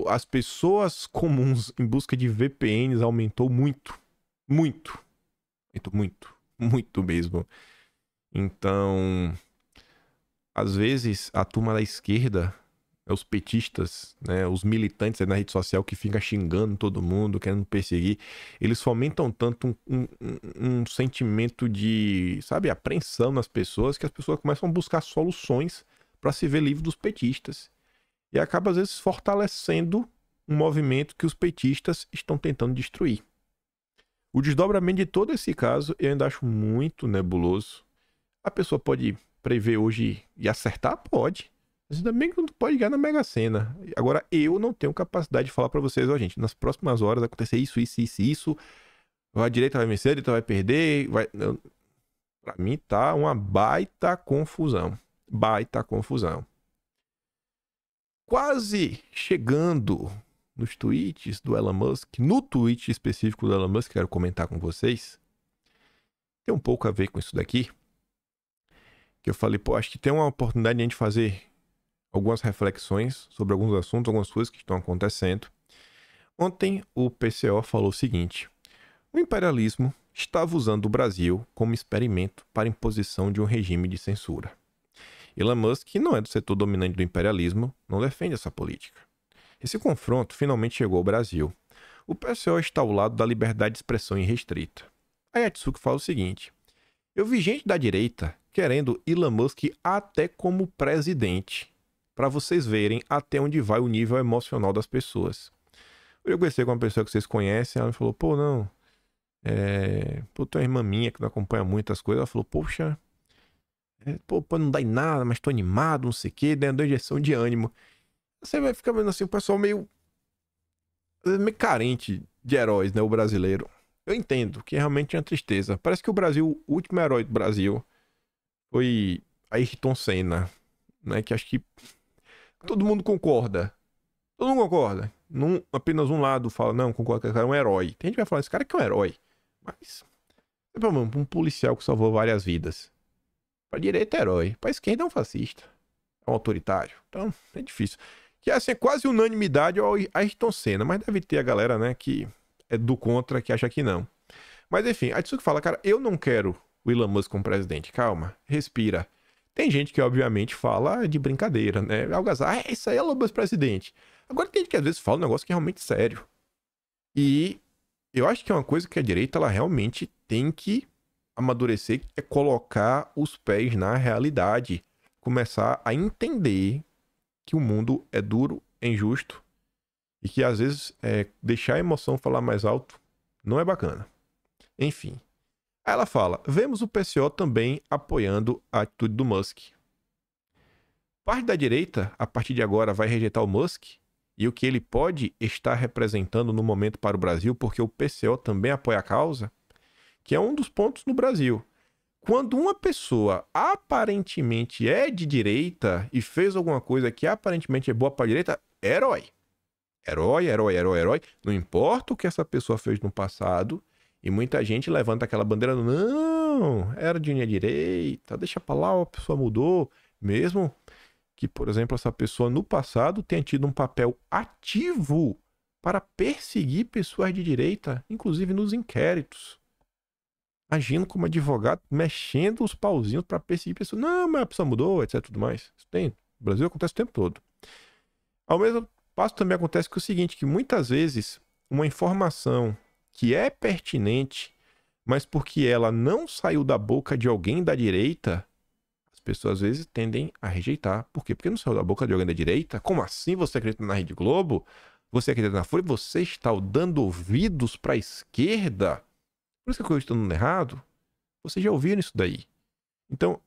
As pessoas comuns em busca de VPNs aumentou muito. Muito mesmo. Então, às vezes, a turma da esquerda, os petistas, né, os militantes aí na rede social que ficam xingando todo mundo, querendo perseguir, eles fomentam tanto um sentimento de, sabe, apreensão nas pessoas, que as pessoas começam a buscar soluções para se ver livre dos petistas. E acaba, às vezes, fortalecendo um movimento que os petistas estão tentando destruir. O desdobramento de todo esse caso eu ainda acho muito nebuloso. A pessoa pode prever hoje e acertar? Pode. Mas ainda bem que não pode ganhar na Mega Sena. Agora, eu não tenho capacidade de falar pra vocês, ó, gente, nas próximas horas vai acontecer isso. A direita vai vencer, a direita vai perder. Pra mim tá uma baita confusão. Quase chegando nos tweets do Elon Musk, no tweet específico do Elon Musk, quero comentar com vocês, tem um pouco a ver com isso daqui, que eu falei, pô, acho que tem uma oportunidade de a gente fazer algumas reflexões sobre alguns assuntos, algumas coisas que estão acontecendo. Ontem o PCO falou o seguinte: o imperialismo estava usando o Brasil como experimento para imposição de um regime de censura. Elon Musk, que não é do setor dominante do imperialismo, não defende essa política. Esse confronto finalmente chegou ao Brasil. O PCO está ao lado da liberdade de expressão irrestrita. A Yatsuki fala o seguinte: eu vi gente da direita querendo Elon Musk até como presidente, para vocês verem até onde vai o nível emocional das pessoas. Eu conversei com uma pessoa que vocês conhecem, ela me falou, pô, não, pô, tem uma irmã minha que não acompanha muitas coisas, ela falou, poxa, pô, não dá em nada, mas tô animado, não sei o quê, dando injeção de ânimo. Você vai ficar vendo assim, o pessoal meio carente de heróis, né, o brasileiro. Eu entendo que realmente é uma tristeza. Parece que o Brasil, o último herói do Brasil foi Ayrton Senna, né, que acho que todo mundo concorda. Todo mundo concorda. Apenas um lado fala, não, concorda que esse cara é um herói. Tem gente que vai falar, esse cara que é um herói. Mas, é pra um policial que salvou várias vidas. Pra direita é herói. Pra esquerda é um fascista. É um autoritário. Então, é difícil. Que assim, é quase unanimidade ao Ayrton Senna. Mas deve ter a galera, né, que é do contra, que acha que não. Mas enfim, a Tsuki fala, cara, eu não quero o Elon Musk como presidente. Calma, respira. Tem gente que, obviamente, fala de brincadeira, né? Algazar, isso aí é Elon Musk presidente. Agora tem gente que às vezes fala um negócio que é realmente sério. E eu acho que é uma coisa que a direita, ela realmente tem que amadurecer, é colocar os pés na realidade. Começar a entender que o mundo é duro, é injusto. E que às vezes deixar a emoção falar mais alto não é bacana. Enfim. Aí ela fala, vemos o PCO também apoiando a atitude do Musk. Parte da direita, a partir de agora, vai rejeitar o Musk e o que ele pode estar representando no momento para o Brasil, porque o PCO também apoia a causa, que é um dos pontos no Brasil. Quando uma pessoa aparentemente é de direita e fez alguma coisa que aparentemente é boa para a direita, é herói. Herói, herói, herói, herói. Não importa o que essa pessoa fez no passado. E muita gente levanta aquela bandeira, não, era de linha direita, deixa pra lá, a pessoa mudou. Mesmo que, por exemplo, essa pessoa no passado tenha tido um papel ativo para perseguir pessoas de direita, inclusive nos inquéritos. Agindo como advogado, mexendo os pauzinhos para perseguir pessoas. Não, mas a pessoa mudou, etc. Tudo mais. Isso tem. No Brasil acontece o tempo todo. Ao mesmo passo também acontece que é o seguinte, que muitas vezes uma informação que é pertinente, mas porque ela não saiu da boca de alguém da direita, as pessoas às vezes tendem a rejeitar. Por quê? Porque não saiu da boca de alguém da direita? Como assim você acredita na Rede Globo? Você acredita na Folha? Você está dando ouvidos para a esquerda? Por isso que eu estou dando errado? Vocês já ouviram isso daí? Então,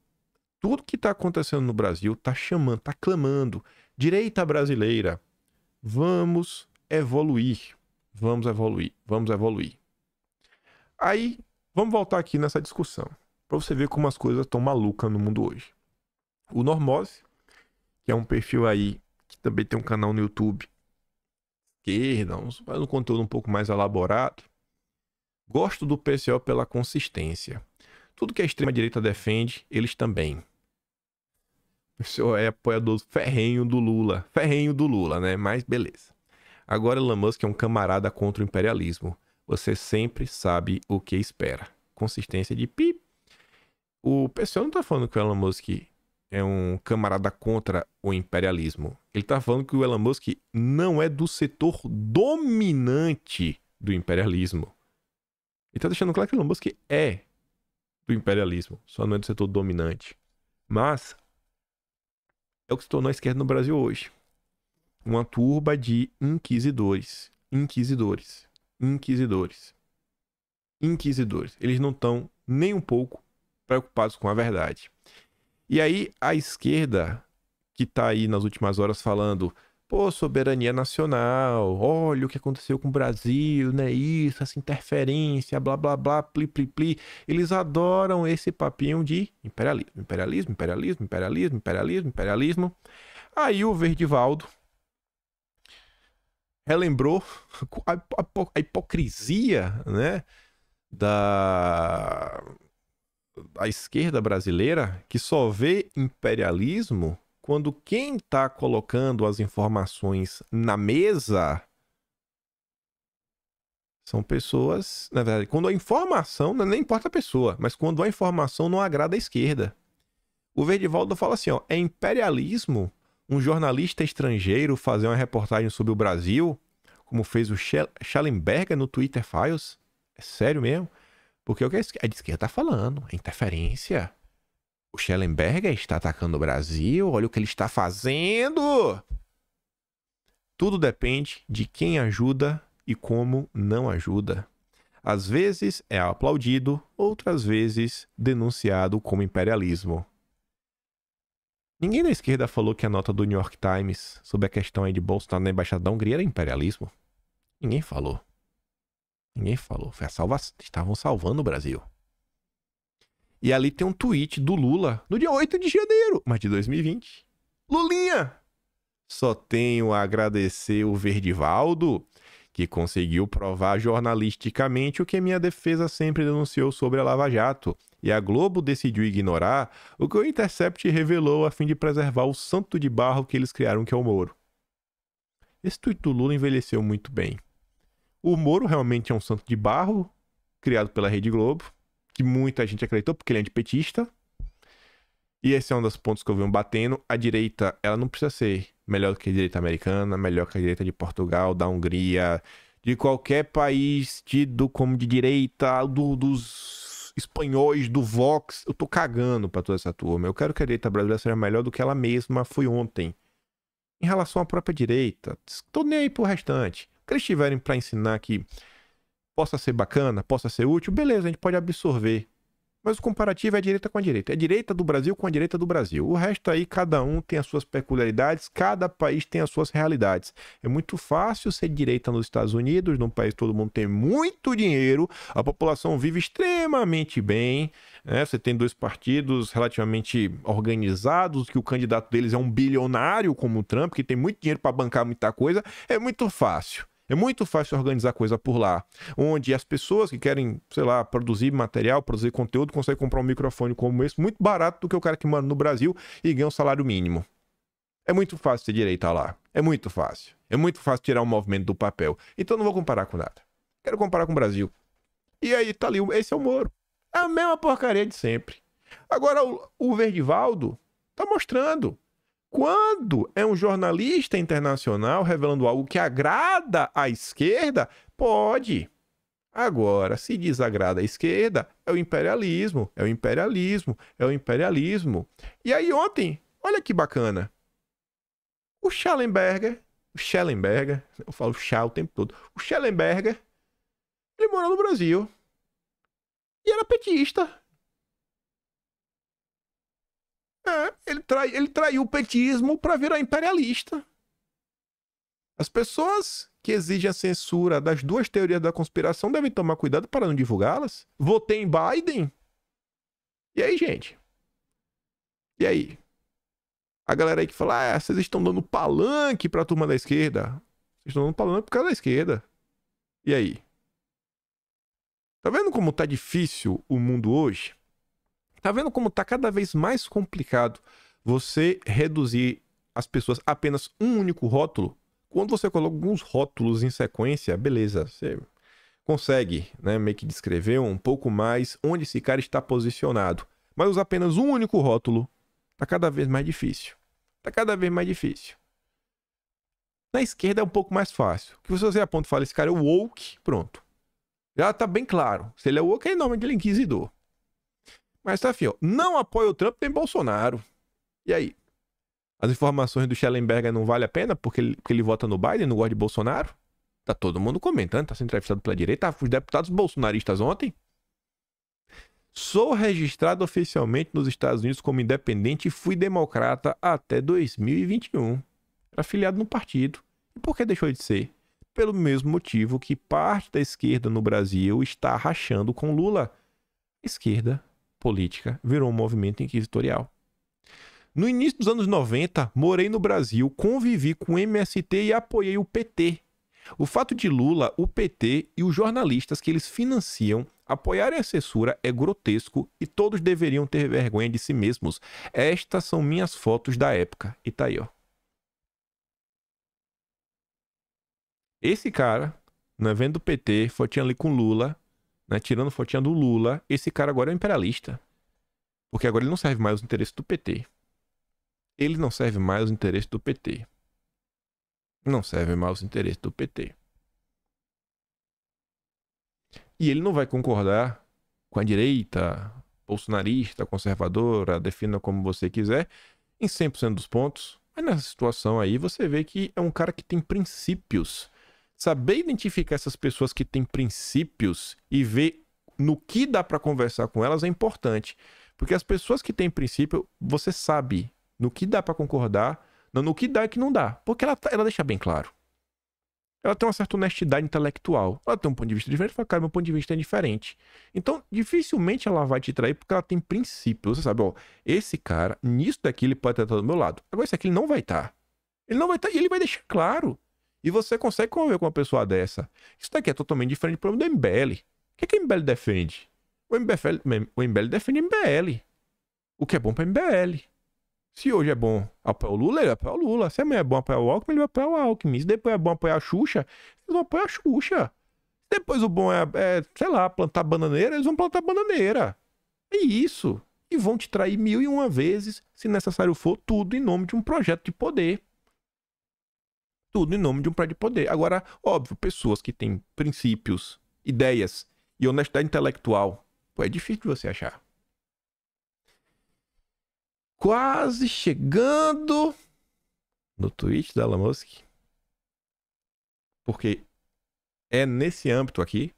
tudo que está acontecendo no Brasil está chamando, está clamando. Direita brasileira, vamos evoluir. Vamos evoluir, vamos evoluir. Aí, vamos voltar aqui nessa discussão, para você ver como as coisas estão malucas no mundo hoje. O Normose, que é um perfil aí, que também tem um canal no YouTube, esquerda, faz um conteúdo um pouco mais elaborado. Gosto do PCO pela consistência. Tudo que a extrema-direita defende, eles também. O PCO é apoiador ferrenho do Lula, né? Mas beleza. Agora Elon Musk é um camarada contra o imperialismo. Você sempre sabe o que espera. Consistência de pi. O pessoal não tá falando que o Elon Musk é um camarada contra o imperialismo. Ele tá falando que o Elon Musk não é do setor dominante do imperialismo. Ele tá deixando claro que o Elon Musk é do imperialismo, só não é do setor dominante. Mas é o que se tornou a esquerda no Brasil hoje. Uma turba de inquisidores. Eles não estão nem um pouco preocupados com a verdade. E aí a esquerda, que tá aí nas últimas horas falando, pô, soberania nacional, olha o que aconteceu com o Brasil, né, isso, essa interferência, blá, blá, blá, pli, pli, pli. Eles adoram esse papinho de imperialismo. Aí o Verdivaldo relembrou a hipocrisia, né, da esquerda brasileira, que só vê imperialismo quando quem está colocando as informações na mesa São pessoas, na verdade, quando a informação, não importa a pessoa, mas quando a informação não agrada a esquerda. O Verdivaldo fala assim, ó, é imperialismo um jornalista estrangeiro fazer uma reportagem sobre o Brasil, como fez o Schellenberger no Twitter Files? É sério mesmo? Porque o que a esquerda tá falando, é interferência. O Schellenberger está atacando o Brasil, olha o que ele está fazendo. Tudo depende de quem ajuda e como não ajuda. Às vezes é aplaudido, outras vezes denunciado como imperialismo. Ninguém da esquerda falou que a nota do New York Times sobre a questão aí de Bolsonaro na Embaixada da Hungria era imperialismo. Ninguém falou. Ninguém falou. Foi a salvação. Estavam salvando o Brasil. E ali tem um tweet do Lula no dia 8 de janeiro, mas de 2020. Lulinha! Só tenho a agradecer o Verdivaldo, que conseguiu provar jornalisticamente o que minha defesa sempre denunciou sobre a Lava Jato. E a Globo decidiu ignorar o que o Intercept revelou a fim de preservar o santo de barro que eles criaram, que é o Moro. Esse tweet do Lula envelheceu muito bem. O Moro realmente é um santo de barro, criado pela Rede Globo, que muita gente acreditou porque ele é antipetista. E esse é um dos pontos que eu venho batendo. A direita, ela não precisa ser melhor do que a direita americana, melhor que a direita de Portugal, da Hungria, de qualquer país tido como de direita, dos espanhóis, do Vox. Eu tô cagando pra toda essa turma. Eu quero que a direita brasileira seja melhor do que ela mesma foi ontem. Em relação à própria direita, tô nem aí pro restante. O que eles tiverem pra ensinar que possa ser bacana, possa ser útil, beleza, a gente pode absorver. Mas o comparativo é a direita com a direita. É a direita do Brasil com a direita do Brasil. O resto aí, cada um tem as suas peculiaridades, cada país tem as suas realidades. É muito fácil ser direita nos Estados Unidos, num país que todo mundo tem muito dinheiro, a população vive extremamente bem, né? Você tem dois partidos relativamente organizados, que o candidato deles é um bilionário como o Trump, que tem muito dinheiro para bancar muita coisa. É muito fácil. É muito fácil organizar coisa por lá, onde as pessoas que querem, sei lá, produzir material, produzir conteúdo, conseguem comprar um microfone como esse, muito barato do que o cara que mora no Brasil e ganha um salário mínimo. É muito fácil ter direita lá. É muito fácil. É muito fácil tirar um movimento do papel. Então não vou comparar com nada. Quero comparar com o Brasil. E aí tá ali, esse é o Moro. É a mesma porcaria de sempre. Agora o Verdivaldo tá mostrando. Quando é um jornalista internacional revelando algo que agrada à esquerda, pode. Agora, se desagrada à esquerda, é o imperialismo, é o imperialismo, é o imperialismo. E aí ontem, olha que bacana. O Schellenberger, eu falo chá o tempo todo, o Schellenberger, ele morou no Brasil e era petista. Ele traiu o petismo para virar imperialista. As pessoas que exigem a censura das duas teorias da conspiração devem tomar cuidado para não divulgá-las. Votei em Biden. E aí, gente? E aí? A galera aí que fala, vocês estão dando palanque pra turma da esquerda. Vocês estão dando palanque por causa da esquerda. E aí? Tá vendo como tá difícil o mundo hoje? Tá vendo como tá cada vez mais complicado você reduzir as pessoas a apenas um único rótulo? Quando você coloca alguns rótulos em sequência, beleza, você consegue, né, meio que descrever um pouco mais onde esse cara está posicionado. Mas usar apenas um único rótulo tá cada vez mais difícil. Tá cada vez mais difícil. Na esquerda é um pouco mais fácil. Que você aponta e fala, esse cara é woke, pronto. Já tá bem claro. Se ele é woke, é nome dele inquisidor. Mas tá afim, ó. Não apoia o Trump nem Bolsonaro. E aí? As informações do Schellenberger não vale a pena porque ele vota no Biden, não gosta de Bolsonaro? Tá todo mundo comentando, tá sendo entrevistado pela direita. Os deputados bolsonaristas ontem. Sou registrado oficialmente nos Estados Unidos como independente e fui democrata até 2021. Era afiliado no partido. E por que deixou de ser? Pelo mesmo motivo que parte da esquerda no Brasil está rachando com Lula. Esquerda política virou um movimento inquisitorial. No início dos anos 90, morei no Brasil, convivi com o MST e apoiei o PT. O fato de Lula, o PT e os jornalistas que eles financiam apoiarem a censura é grotesco e todos deveriam ter vergonha de si mesmos. Estas são minhas fotos da época. E tá aí, ó. Esse cara no evento do PT, fotinha ali com Lula, né, tirando fotinha do Lula, esse cara agora é um imperialista. Porque agora ele não serve mais os interesses do PT. Ele não serve mais os interesses do PT. Não serve mais os interesses do PT. E ele não vai concordar com a direita, bolsonarista, conservadora, defina como você quiser, em 100% dos pontos. Mas nessa situação aí, você vê que é um cara que tem princípios. Saber identificar essas pessoas que têm princípios e ver no que dá para conversar com elas é importante. Porque as pessoas que têm princípio, você sabe no que dá para concordar, não no que dá e que não dá. Porque ela deixa bem claro. Ela tem uma certa honestidade intelectual. Ela tem um ponto de vista diferente, fala, cara, meu ponto de vista é diferente. Então, dificilmente ela vai te trair porque ela tem princípios. Você sabe, ó, esse cara, nisso daqui, ele pode estar do meu lado. Agora, esse aqui ele não vai estar. Ele não vai estar e ele vai deixar claro. E você consegue conviver com uma pessoa dessa. Isso daqui é totalmente diferente do problema do MBL. O que o MBL defende? O MBL defende MBL. O que é bom para MBL. Se hoje é bom apoiar o Lula, ele vai apoiar o Lula. Se amanhã é bom apoiar o Alckmin, ele vai apoiar o Alckmin. Se depois é bom apoiar a Xuxa, eles vão apoiar a Xuxa. Se depois o bom é, sei lá, plantar bananeira, eles vão plantar bananeira. É isso. E vão te trair 1001 vezes, se necessário for, tudo em nome de um projeto de poder. Tudo em nome de um projeto de poder. Agora, óbvio, pessoas que têm princípios, ideias e honestidade intelectual, pô, é difícil de você achar. Quase chegando no tweet da Elon Musk. Porque é nesse âmbito aqui.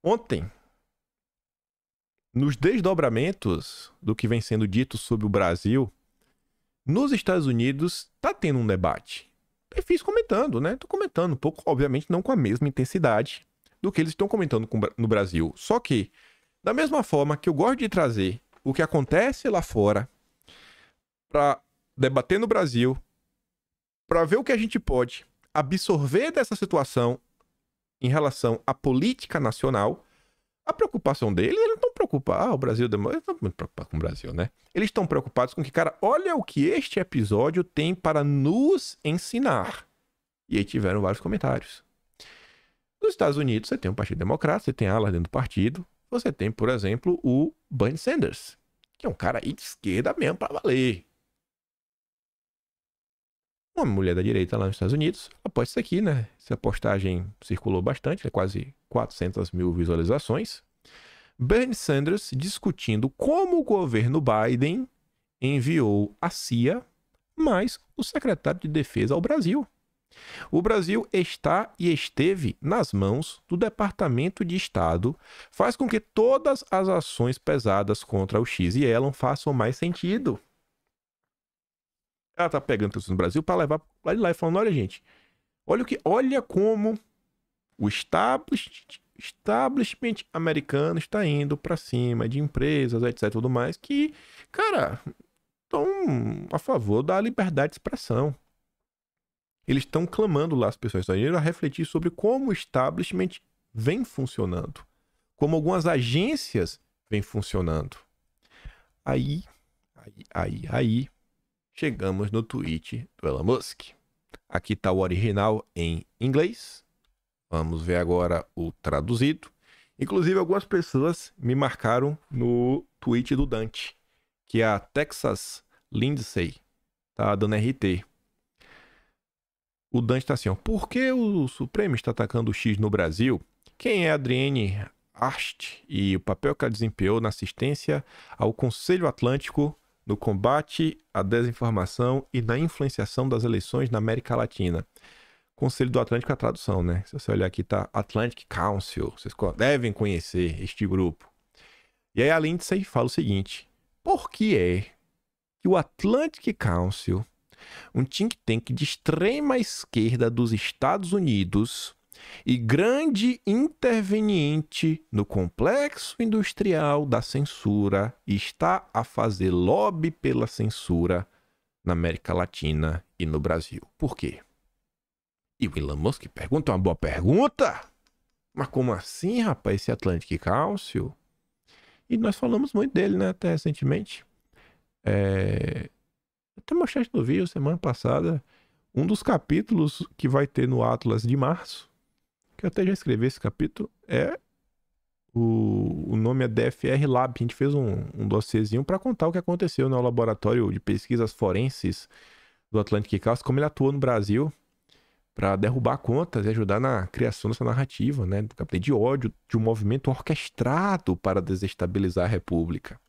Ontem, nos desdobramentos do que vem sendo dito sobre o Brasil, nos Estados Unidos tá tendo um debate. Perfis comentando, né? Tô comentando um pouco, obviamente não com a mesma intensidade do que eles estão comentando no Brasil. Só que, da mesma forma que eu gosto de trazer o que acontece lá fora para debater no Brasil, para ver o que a gente pode absorver dessa situação em relação à política nacional, a preocupação deles, eles não estão preocupados. O Brasil, eles não estão muito preocupados com o Brasil, né? Eles estão preocupados com que, cara, olha o que este episódio tem para nos ensinar. E aí tiveram vários comentários. Nos Estados Unidos, você tem um Partido Democrata, você tem alas dentro do partido, você tem, por exemplo, o Bernie Sanders, que é um cara aí de esquerda mesmo para valer. Uma mulher da direita lá nos Estados Unidos, após isso aqui, né? Essa postagem circulou bastante, quase 400 mil visualizações. Bernie Sanders discutindo como o governo Biden enviou a CIA mais o secretário de Defesa ao Brasil. O Brasil está e esteve nas mãos do Departamento de Estado, faz com que todas as ações pesadas contra o X e Elon façam mais sentido. Ela tá pegando pessoas no Brasil para levar lá de lá e falando, olha gente, olha como o establishment americano está indo para cima de empresas, etc, tudo mais, que, cara, estão a favor da liberdade de expressão. Eles estão clamando lá as pessoas a refletir sobre como o establishment vem funcionando, como algumas agências vêm funcionando. Aí, chegamos no tweet do Elon Musk. Aqui está o original em inglês. Vamos ver agora o traduzido. Inclusive, algumas pessoas me marcaram no tweet do Dante, que é a Texas Lindsay, tá dando RT. O Dante está assim, ó, por que o Supremo está atacando o X no Brasil? Quem é a Adrienne Ast e o papel que ela desempenhou na assistência ao Conselho Atlântico no combate à desinformação e na influenciação das eleições na América Latina? Conselho do Atlântico é a tradução, né? Se você olhar aqui, tá Atlantic Council. Vocês devem conhecer este grupo. E aí a Lindsay fala o seguinte, por que é que o Atlantic Council, um think tank de extrema esquerda dos Estados Unidos e grande interveniente no complexo industrial da censura, está a fazer lobby pela censura na América Latina e no Brasil? Por quê? E o Elon Musk pergunta uma boa pergunta. Mas como assim, rapaz, esse Atlantic Council? E nós falamos muito dele, né, até recentemente. Até mostrei no vídeo semana passada um dos capítulos que vai ter no Atlas de março que eu até já escrevi esse capítulo, o nome é DFR Lab. A gente fez um dossiezinho para contar o que aconteceu no laboratório de pesquisas forenses do Atlantic Council, como ele atuou no Brasil para derrubar contas e ajudar na criação dessa narrativa, né, do capitão de ódio, de um movimento orquestrado para desestabilizar a República.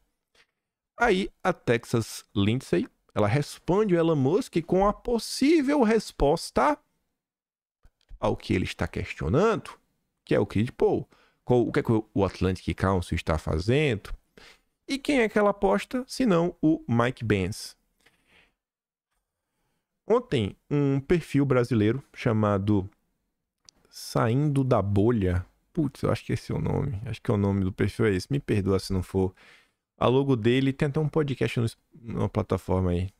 Aí a Texas Lindsay, ela responde o Elon Musk com a possível resposta ao que ele está questionando, que é o que, pô, o que é que o Atlantic Council está fazendo? E quem é que ela aposta, senão o Mike Pence? Ontem, um perfil brasileiro chamado Saindo da Bolha. Putz, eu acho que esse é o nome. Acho que é o nome do perfil é esse. Me perdoa se não for. A logo dele tem até um podcast numa plataforma aí.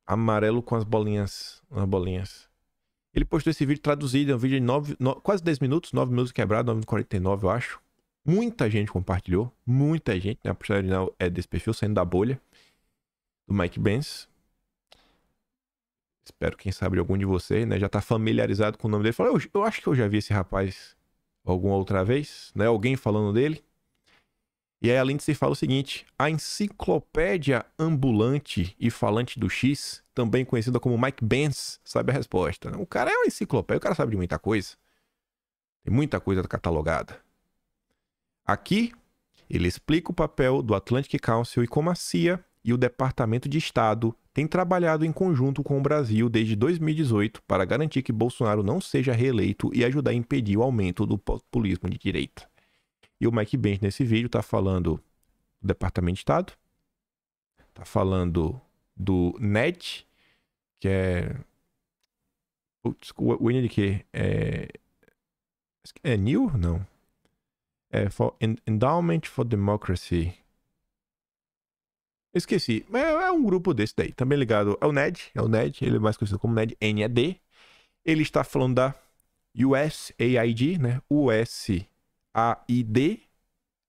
Amarelo com as bolinhas. Ele postou esse vídeo traduzido. É um vídeo de quase 10 minutos. 9 minutos quebrado. 9:49, eu acho. Muita gente compartilhou. Muita gente. Né? A postagem original é desse perfil, Saindo da Bolha. Do Mike Pence. Espero, quem sabe, algum de vocês, né, já tá familiarizado com o nome dele. Fala, eu acho que eu já vi esse rapaz alguma outra vez, né? Alguém falando dele. E aí a Lindsay fala o seguinte: a enciclopédia ambulante e falante do X, também conhecida como Mike Pence, sabe a resposta. O cara é uma enciclopédia, o cara sabe de muita coisa. Tem muita coisa catalogada. Aqui, ele explica o papel do Atlantic Council e como a CIA e o Departamento de Estado têm trabalhado em conjunto com o Brasil desde 2018 para garantir que Bolsonaro não seja reeleito e ajudar a impedir o aumento do populismo de direita. E o Mike Pence, nesse vídeo, está falando do Departamento de Estado, está falando do NED, que é... o N de quê? É New? Não. É for Endowment for Democracy. Esqueci. É um grupo desse daí. Também ligado ao NED. É o NED. Ele é mais conhecido como NED. NED. Ele está falando da USAID, né? USAID.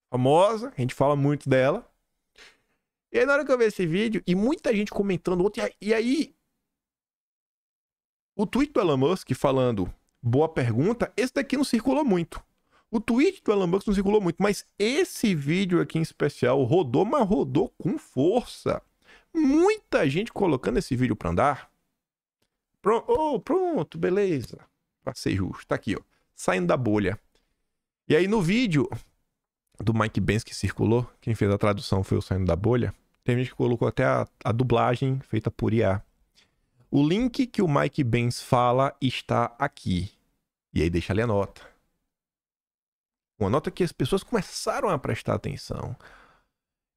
Famosa. A gente fala muito dela. E aí, na hora que eu vi esse vídeo, e muita gente comentando ontem, e aí... O tweet do Elon Musk falando, boa pergunta, esse daqui não circulou muito. O tweet do Elon Musk não circulou muito, mas esse vídeo aqui em especial rodou, mas rodou com força. Muita gente colocando esse vídeo pra andar. Pronto, beleza. Pra ser justo, tá aqui, ó. Saindo da bolha. E aí no vídeo do Mike Pence que circulou, quem fez a tradução foi o Saindo da Bolha, tem gente que colocou até a dublagem feita por IA. O link que o Mike Pence fala está aqui. E aí deixa ali a nota. Uma nota que as pessoas começaram a prestar atenção.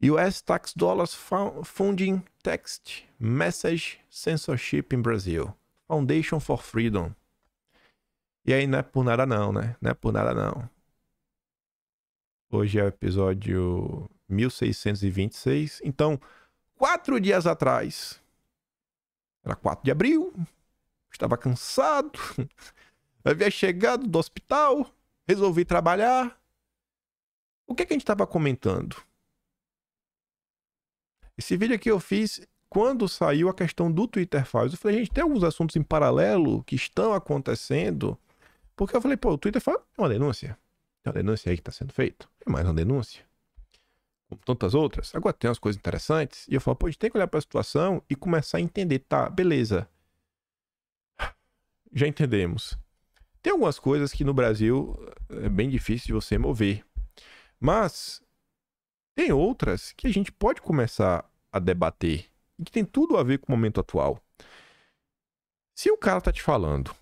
US Tax Dollars Funding Text Message Censorship in Brazil. Foundation for Freedom. E aí não é por nada não, né? Não é por nada não. Hoje é o episódio 1626. Então, 4 dias atrás, era 4 de abril, estava cansado, havia chegado do hospital, resolvi trabalhar. O que é que a gente estava comentando? Esse vídeo aqui eu fiz quando saiu a questão do Twitter Files. Eu falei, gente, tem alguns assuntos em paralelo que estão acontecendo. Porque eu falei, pô, o Twitter Files é uma denúncia. Tem uma denúncia aí que está sendo feita. É mais uma denúncia. Como tantas outras. Agora tem umas coisas interessantes. E eu falo, pô, a gente tem que olhar para a situação e começar a entender. Tá, beleza. Já entendemos. Tem algumas coisas que no Brasil é bem difícil de você mover. Mas tem outras que a gente pode começar a debater e que tem tudo a ver com o momento atual. Se o cara tá te falando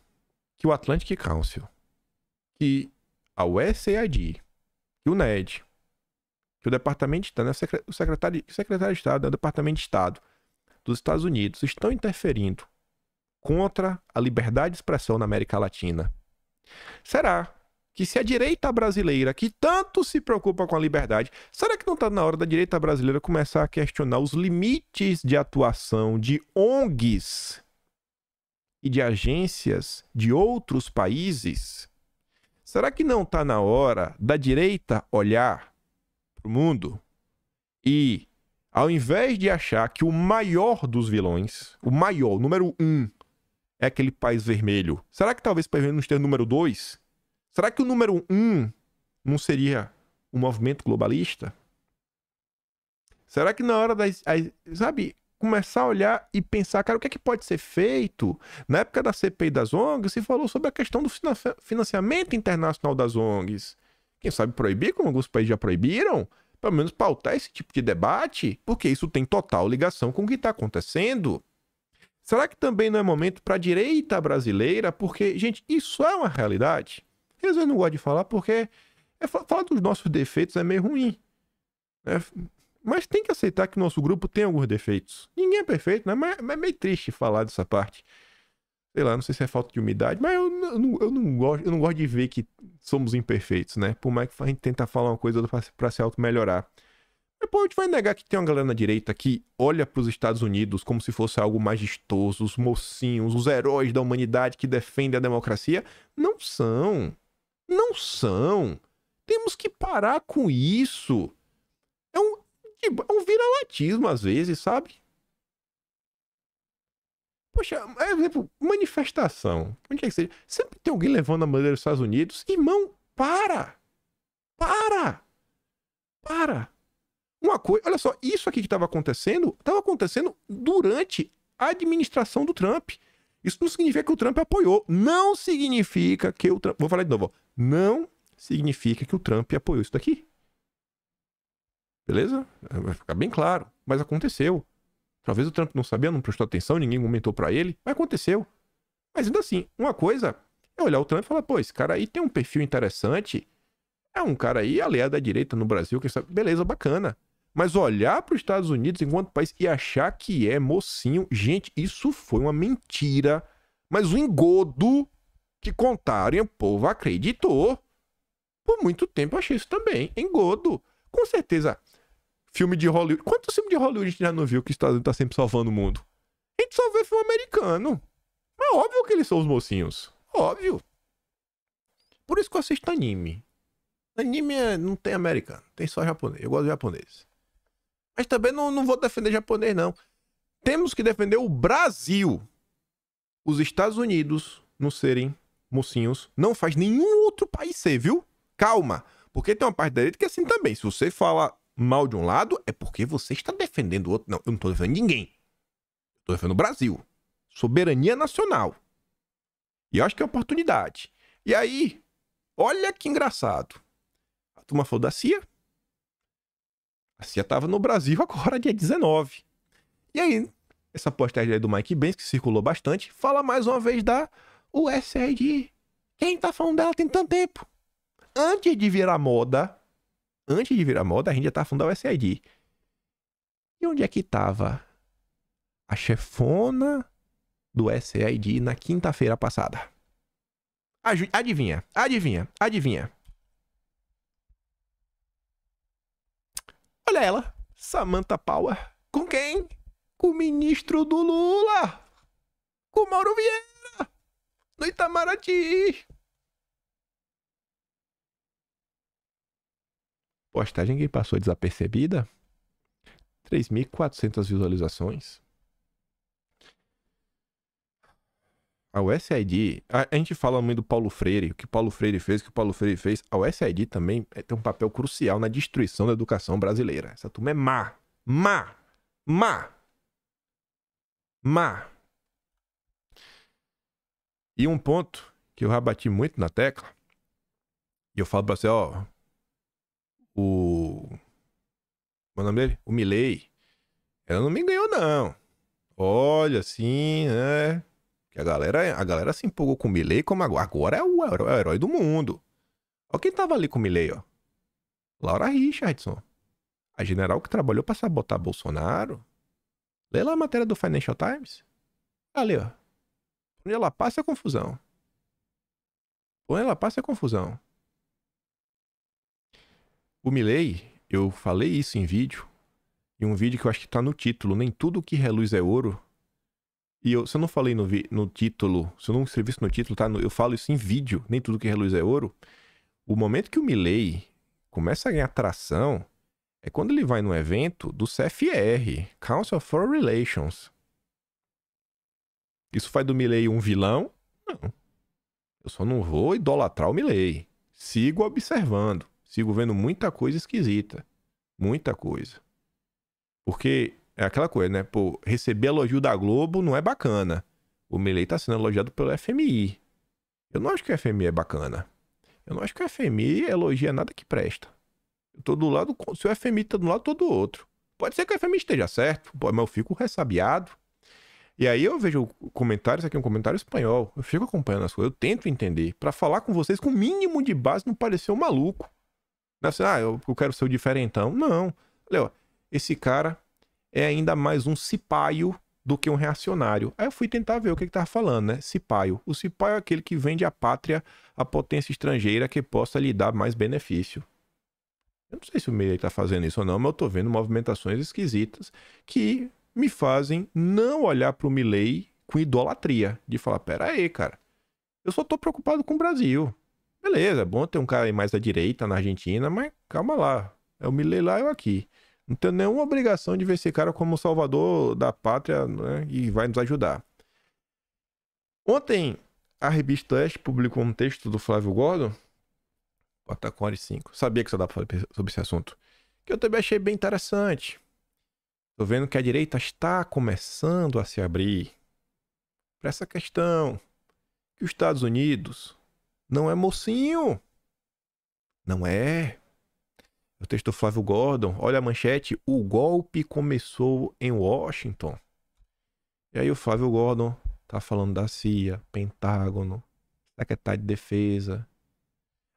que o Atlantic Council, que a USAID, que o NED, que o Departamento de Estado, o secretário de Estado, o Departamento de Estado dos Estados Unidos estão interferindo contra a liberdade de expressão na América Latina, será que se a direita brasileira, que tanto se preocupa com a liberdade, será que não está na hora da direita brasileira começar a questionar os limites de atuação de ONGs e de agências de outros países? Será que não está na hora da direita olhar para o mundo e, ao invés de achar que o maior dos vilões, o maior, o número 1, é aquele país vermelho? Será que talvez o país vermelho não esteja no número 2? Será que o número 1 não seria um movimento globalista? Será que na hora sabe, começar a olhar e pensar, cara, o que é que pode ser feito? Na época da CPI das ONGs, se falou sobre a questão do financiamento internacional das ONGs. Quem sabe proibir, como alguns países já proibiram? Pelo menos pautar esse tipo de debate, porque isso tem total ligação com o que está acontecendo. Será que também não é momento para a direita brasileira? Porque, gente, isso é uma realidade. Às vezes não gosto de falar porque falar dos nossos defeitos é meio ruim. Né? Mas tem que aceitar que o nosso grupo tem alguns defeitos. Ninguém é perfeito, né? Mas é meio triste falar dessa parte. Sei lá, não sei se é falta de humildade, mas eu não gosto de ver que somos imperfeitos, né? Por mais que a gente tenta falar uma coisa para se auto-melhorar. Depois a gente vai negar que tem uma galera na direita que olha para os Estados Unidos como se fosse algo majestoso, os mocinhos, os heróis da humanidade que defendem a democracia. Não são. Não são. Temos que parar com isso. É um viralatismo às vezes, sabe? Poxa, exemplo, manifestação. Onde quer que seja. Sempre tem alguém levando a bandeira dos Estados Unidos. Irmão, para! Para! Para! Uma coisa, olha só, isso aqui que estava acontecendo durante a administração do Trump. Isso não significa que o Trump apoiou. Não significa que o Trump... Vou falar de novo. Não significa que o Trump apoiou isso daqui. Beleza? Vai ficar bem claro. Mas aconteceu. Talvez o Trump não sabia, não prestou atenção, ninguém comentou pra ele. Mas aconteceu. Mas ainda assim, uma coisa é olhar o Trump e falar, pô, esse cara aí tem um perfil interessante. É um cara aí aliado da direita no Brasil, que sabe, beleza, bacana. Mas olhar para os Estados Unidos enquanto país e achar que é mocinho... Gente, isso foi uma mentira. Mas o engodo que contaram e o povo acreditou. Por muito tempo eu achei isso também. Engodo. Com certeza, filme de Hollywood... Quantos filmes de Hollywood a gente já não viu que os Estados Unidos tá sempre salvando o mundo? A gente só vê filme americano. Mas óbvio que eles são os mocinhos. Óbvio. Por isso que eu assisto anime. Anime não tem americano. Tem só japonês. Eu gosto de japonês. Mas também não vou defender japonês, não. Temos que defender o Brasil. Os Estados Unidos não serem mocinhos não faz nenhum outro país ser, viu? Calma. Porque tem uma parte da direita que é assim também. Se você fala mal de um lado, é porque você está defendendo o outro. Não, eu não estou defendendo ninguém. Estou defendendo o Brasil. Soberania nacional. E eu acho que é oportunidade. E aí, olha que engraçado. A turma falou da CIA. A CIA estava no Brasil agora, dia 19. E aí, essa postagem aí do Mike Benz, que circulou bastante, fala mais uma vez da USAID. Quem tá falando dela tem tanto tempo? Antes de virar moda, a gente já tava falando da USAID. E onde é que tava a chefona do USAID na quinta-feira passada? Adivinha. Olha ela, Samantha Power. Com quem? Com o ministro do Lula. Com o Mauro Vieira. No Itamaraty. Postagem que passou desapercebida. 3.400 visualizações. A USAID, a gente fala muito do Paulo Freire, o que Paulo Freire fez, A USAID também tem um papel crucial na destruição da educação brasileira. Essa turma é má. E um ponto que eu já bati muito na tecla, e eu falo pra você, ó, Qual é o nome dele? O Milei, ela não me ganhou, não. Olha, assim, né? Que a galera se empolgou com o Milei como agora é o herói do mundo. Olha quem tava ali com o Milei, ó. Laura Richardson. A general que trabalhou pra sabotar Bolsonaro. Lê lá a matéria do Financial Times. Ali, ó. Onde ela passa é confusão. O Milei, eu falei isso em vídeo. Em um vídeo que eu acho que tá no título. Nem tudo que reluz é ouro. E se eu não falei no título, se eu não escrevi isso no título, tá? Eu falo isso em vídeo, nem tudo que reluz é ouro. O momento que o Milei começa a ganhar tração é quando ele vai num evento do CFR, Council of Foreign Relations. Isso faz do Milei um vilão? Não. Eu só não vou idolatrar o Milei. Sigo observando. Sigo vendo muita coisa esquisita. Muita coisa. Porque é aquela coisa, né? Pô, receber elogio da Globo não é bacana. O Milei tá sendo elogiado pelo FMI. Eu não acho que o FMI é bacana. Eu não acho que o FMI elogia nada que presta. Eu tô do lado... Se o FMI tá do lado, eu tô do outro. Pode ser que o FMI esteja certo, mas eu fico ressabiado. E aí eu vejo comentários, aqui um comentário espanhol. Eu fico acompanhando as coisas, eu tento entender. Pra falar com vocês com o mínimo de base, não parecer um maluco. Não é assim, eu quero ser o diferentão. Não. Olha, esse cara é ainda mais um cipaio do que um reacionário. Aí eu fui tentar ver o que tava falando, né? Cipaio. O cipaio é aquele que vende a pátria à potência estrangeira que possa lhe dar mais benefício. Eu não sei se o Milei tá fazendo isso ou não, mas eu tô vendo movimentações esquisitas que me fazem não olhar pro Milei com idolatria. De falar, pera aí, cara. Eu só tô preocupado com o Brasil. Beleza, é bom ter um cara aí mais à direita na Argentina, mas calma lá. É o Milei lá, eu aqui. Não tenho nenhuma obrigação de ver esse cara como salvador da pátria, né, e vai nos ajudar. Ontem, a revista Oeste publicou um texto do Flávio Gordon. Bota com hora e 5. Sabia que você dá pra falar sobre esse assunto. Que eu também achei bem interessante. Tô vendo que a direita está começando a se abrir para essa questão. Que os Estados Unidos não é mocinho. Não é. O texto do Flávio Gordon, olha a manchete, o golpe começou em Washington. E aí o Flávio Gordon tá falando da CIA, Pentágono, Secretário de Defesa.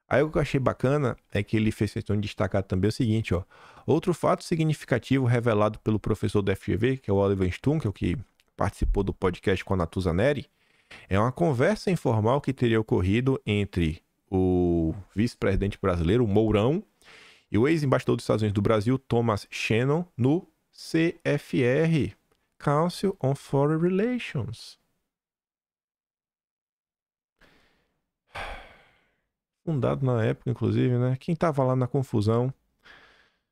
Aí o que eu achei bacana é que ele fez questão de destacar também o seguinte, ó. Outro fato significativo revelado pelo professor da FGV, que é o Oliver Stum, que é o que participou do podcast com a Natuza Neri, é uma conversa informal que teria ocorrido entre o vice-presidente brasileiro, o Mourão, e o ex-embaixador dos Estados Unidos do Brasil, Thomas Shannon, no CFR, Council on Foreign Relations. Fundado na época, inclusive, né? Quem tava lá na confusão,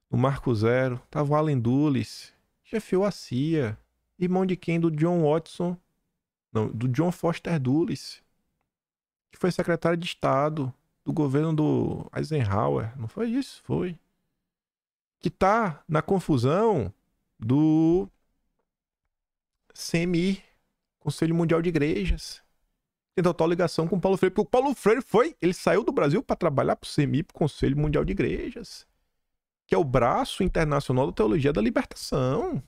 no Marco Zero, tava o Allen Dulles, chefiou a CIA, irmão de quem? Do John Watson, não, do John Foster Dulles, que foi secretário de Estado do governo do Eisenhower, não foi isso? Foi. Que tá na confusão do CMI, Conselho Mundial de Igrejas. Tem total ligação com o Paulo Freire, porque o Paulo Freire ele saiu do Brasil para trabalhar pro CMI, pro Conselho Mundial de Igrejas, que é o braço internacional da teologia da libertação.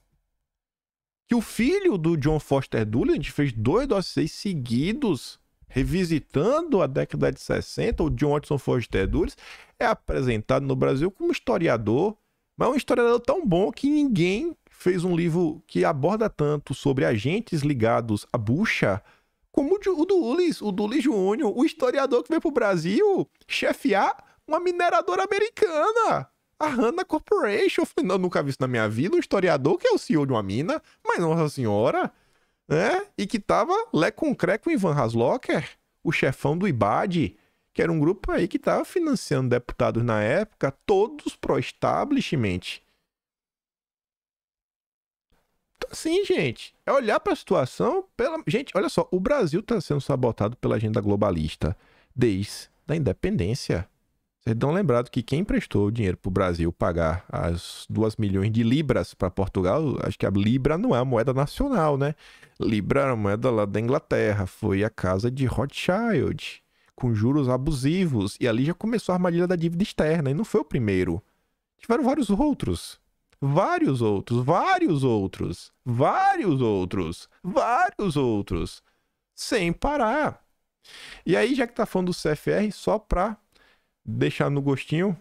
Que o filho do John Foster Dulles, a gente fez 2 dossiês seguidos revisitando a década de 60, o John Watson Foster Dulles é apresentado no Brasil como historiador, mas é um historiador tão bom que ninguém fez um livro que aborda tanto sobre agentes ligados à bucha como o Dulles Júnior, o historiador que veio pro Brasil chefiar uma mineradora americana, a Hanna Corporation. Eu falei, não, nunca vi isso na minha vida, um historiador que é o CEO de uma mina, mas nossa senhora, né? E que tava lé com creco em Ivan Haslocker, o chefão do IBAD, que era um grupo aí que tava financiando deputados na época, todos pro-establishment. Então, assim, gente, é olhar pra situação Gente, olha só, o Brasil tá sendo sabotado pela agenda globalista desde a independência. Vocês dão lembrado que quem emprestou dinheiro pro Brasil pagar as 2 milhões de libras para Portugal, acho que a libra não é a moeda nacional, né? Libra era a moeda lá da Inglaterra, foi a casa de Rothschild, com juros abusivos, e ali já começou a armadilha da dívida externa, e não foi o primeiro. Tiveram vários outros, sem parar. E aí, já que tá falando do CFR, só pra deixar no gostinho,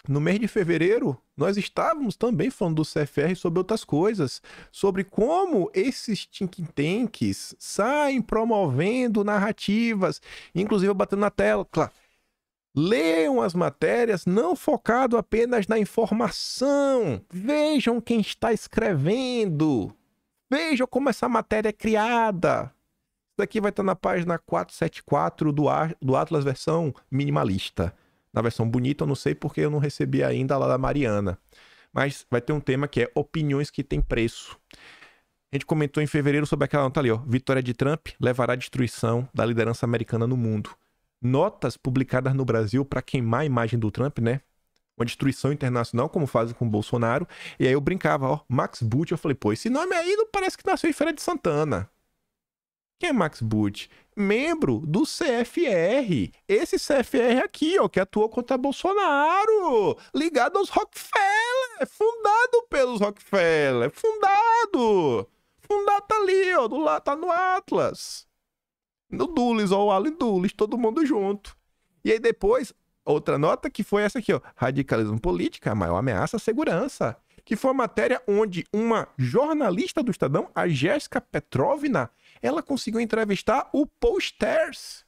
no mês de fevereiro, nós estávamos também falando do CFR sobre outras coisas, sobre como esses think tanks saem promovendo narrativas, inclusive batendo na tela, claro. Leiam as matérias, não focado apenas na informação. Vejam quem está escrevendo. Vejam como essa matéria é criada. Isso daqui vai estar na página 474 do Atlas versão minimalista. Na versão bonita eu não sei porque eu não recebi ainda lá da Mariana. Mas vai ter um tema que é opiniões que têm preço. A gente comentou em fevereiro sobre aquela nota ali, ó. Vitória de Trump levará à destruição da liderança americana no mundo. Notas publicadas no Brasil para queimar a imagem do Trump, né? Uma destruição internacional, como fazem com o Bolsonaro. E aí eu brincava, ó, Max Boot. Eu falei, pô, esse nome aí não parece que nasceu em Feira de Santana. Quem é Max Boot? Membro do CFR. Esse CFR aqui, ó, que atuou contra Bolsonaro. Ligado aos Rockefeller. Fundado pelos Rockefeller. Fundado tá ali, ó, do lado, tá no Atlas. No Dulles, ó, o Alan Dulles, todo mundo junto. E aí depois, outra nota que foi essa aqui, ó. Radicalismo político, a maior ameaça à segurança. Que foi uma matéria onde uma jornalista do Estadão, a Jéssica Petrovna, ela conseguiu entrevistar o Paul Sters,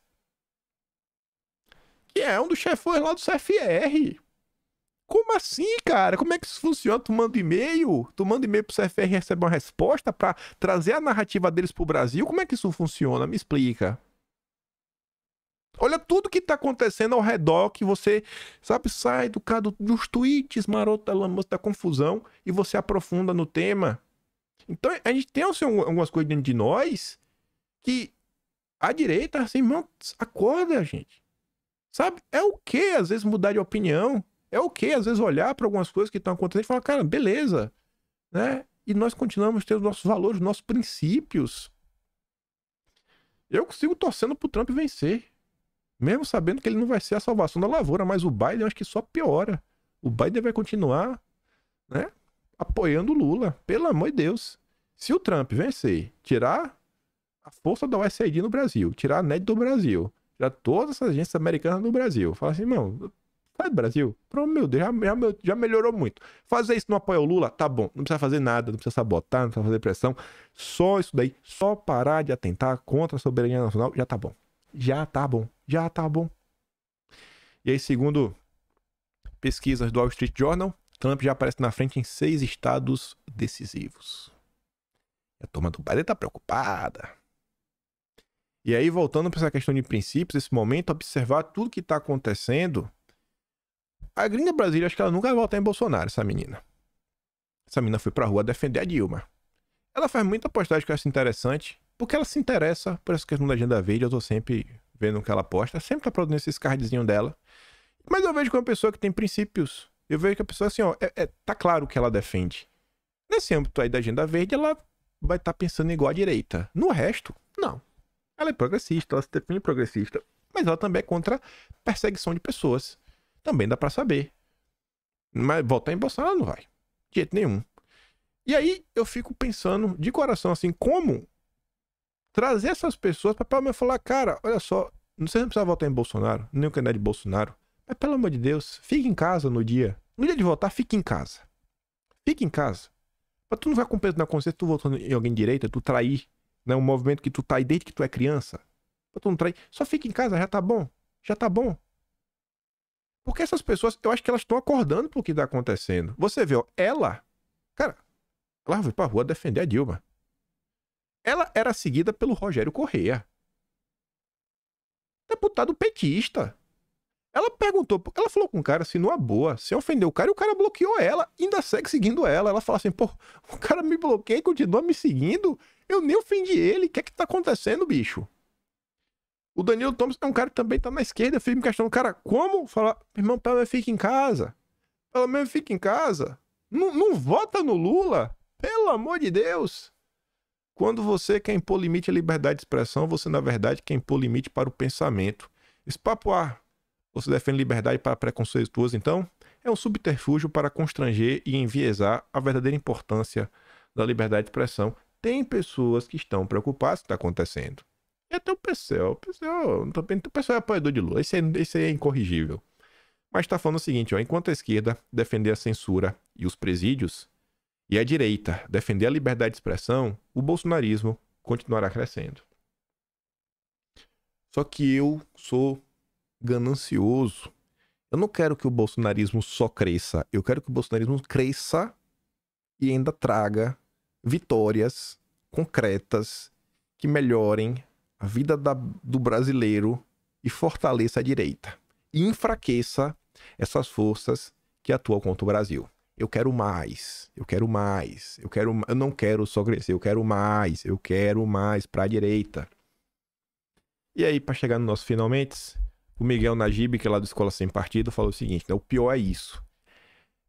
que é um dos chefões lá do CFR. Como assim, cara? Como é que isso funciona? Tu manda e-mail pro CFR e recebe uma resposta pra trazer a narrativa deles pro Brasil? Como é que isso funciona? Me explica. Olha tudo que tá acontecendo ao redor, que você, sabe, sai dos tweets marotos da confusão e você aprofunda no tema. Então, a gente tem assim, algumas coisas dentro de nós que a direita, assim, irmão, acorda, gente. Sabe? É o quê? Às vezes mudar de opinião. É o quê? Às vezes olhar para algumas coisas que estão acontecendo e falar, cara, beleza, né? E nós continuamos tendo os nossos valores, os nossos princípios. Eu consigo torcendo pro Trump vencer. Mesmo sabendo que ele não vai ser a salvação da lavoura, mas o Biden eu acho que só piora. O Biden vai continuar, né, apoiando o Lula. Pelo amor de Deus. Se o Trump vencer, tirar a força da USAID no Brasil, tirar a NED do Brasil, tirar todas essas agências americanas do Brasil, fala assim, irmão, sai do Brasil. Pronto, meu Deus, já melhorou muito. Fazer isso não apoia o Lula? Tá bom. Não precisa fazer nada, não precisa sabotar, não precisa fazer pressão. Só isso daí, só parar de atentar contra a soberania nacional, já tá bom. Já tá bom. Já tá bom. E aí, segundo pesquisas do Wall Street Journal, Trump já aparece na frente em 6 estados decisivos. A turma do Biden tá preocupada. E aí, voltando para essa questão de princípios, esse momento, observar tudo que tá acontecendo. A gringa Brasília, acho que ela nunca vai votar em Bolsonaro, essa menina. Essa menina foi pra rua defender a Dilma. Ela faz muita postagem que eu acho interessante, porque ela se interessa por essa questão da agenda verde. Eu tô sempre vendo o que ela posta, sempre tá produzindo esses cardzinhos dela. Mas eu vejo que é uma pessoa que tem princípios. Eu vejo que a pessoa, assim, ó, tá claro o que ela defende. Nesse âmbito aí da agenda verde, ela vai estar pensando igual à direita. No resto, não. Ela é progressista, ela se define progressista. Mas ela também é contra perseguição de pessoas. Também dá pra saber. Mas votar em Bolsonaro não vai. De jeito nenhum. E aí eu fico pensando de coração assim, como trazer essas pessoas pra pelo menos falar, cara, olha só, você não precisa votar em Bolsonaro, nem o candidato de Bolsonaro. Mas pelo amor de Deus, fique em casa no dia. No dia de votar, fique em casa. Fique em casa. Pra tu não ficar com peso na consciência, tu votando em alguém de direita, tu trair, né, um movimento que tu tá aí desde que tu é criança. Pra tu não trair. Só fique em casa, já tá bom. Já tá bom. Porque essas pessoas, eu acho que elas estão acordando pro que tá acontecendo. Você vê, ó, ela, cara, ela foi pra rua defender a Dilma. Ela era seguida pelo Rogério Correia, deputado petista. Ela perguntou, ela falou com o cara assim, numa boa, sem ofender o cara, e o cara bloqueou ela, ainda segue seguindo ela. Ela fala assim, pô, o cara me bloqueia e continua me seguindo, eu nem ofendi ele, o que é que tá acontecendo, bicho? O Danilo Thomas é um cara que também tá na esquerda, fica me questionando, cara, como? Falar, irmão, pelo menos fica em casa. Pelo menos fica em casa. Não vota no Lula, pelo amor de Deus. Quando você quer impor limite à liberdade de expressão, você, na verdade, quer impor limite para o pensamento. Esse papo, você defende liberdade para preconceituoso, então, é um subterfúgio para constranger e enviesar a verdadeira importância da liberdade de expressão. Tem pessoas que estão preocupadas com o que está acontecendo. E até o PSOL é apoiador de Lula, esse é incorrigível. Mas está falando o seguinte, ó, enquanto a esquerda defender a censura e os presídios, e a direita defender a liberdade de expressão, o bolsonarismo continuará crescendo. Só que eu sou ganancioso. Eu não quero que o bolsonarismo só cresça. Eu quero que o bolsonarismo cresça e ainda traga vitórias concretas que melhorem a vida do brasileiro e fortaleça a direita. E enfraqueça essas forças que atuam contra o Brasil. Eu quero mais, eu quero mais, eu não quero só crescer, eu quero mais pra direita. E aí, pra chegar no nosso finalmente, o Miguel Najib, que é lá do Escola Sem Partido, falou o seguinte, né? O pior é isso.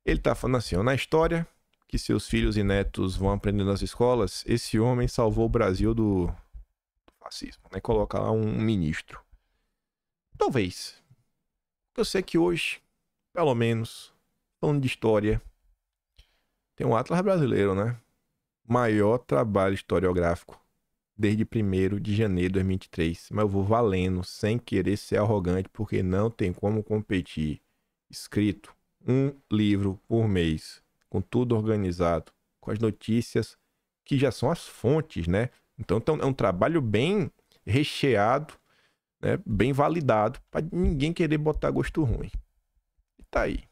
Ele tá falando assim, ó, na história que seus filhos e netos vão aprender nas escolas, esse homem salvou o Brasil do fascismo, né? Coloca lá um ministro. Talvez. Eu sei que hoje, pelo menos, falando de história, tem um Atlas brasileiro, né? Maior trabalho historiográfico desde 1º de janeiro de 2023. Mas eu vou valendo, sem querer ser arrogante, porque não tem como competir. Escrito, um livro por mês, com tudo organizado, com as notícias que já são as fontes, né? Então é um trabalho bem recheado, né? Bem validado, para ninguém querer botar gosto ruim. E tá aí.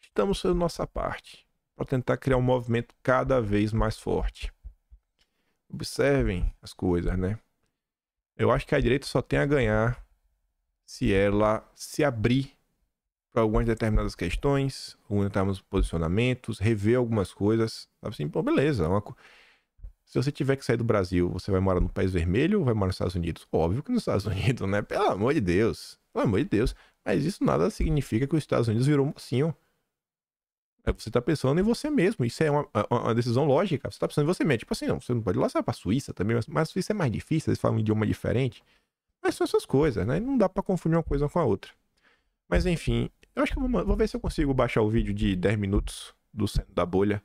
Estamos fazendo nossa parte para tentar criar um movimento cada vez mais forte. Observem as coisas, né? Eu acho que a direita só tem a ganhar se ela se abrir para algumas determinadas questões, alguns determinados posicionamentos, rever algumas coisas. Sabe assim, pô, beleza. Se você tiver que sair do Brasil, você vai morar no país vermelho ou vai morar nos Estados Unidos? Óbvio que nos Estados Unidos, né? Pelo amor de Deus. Pelo amor de Deus. Mas isso nada significa que os Estados Unidos virou um mocinho. Você tá pensando em você mesmo. Isso é uma decisão lógica. Você tá pensando em você mesmo. Tipo assim, não, você não pode ir lá, você vai pra Suíça também. Mas a Suíça é mais difícil, eles falam um idioma diferente. Mas são essas coisas, né? Não dá pra confundir uma coisa com a outra. Mas enfim, eu acho que eu vou ver se eu consigo baixar o vídeo de 10 minutos do Centro da Bolha.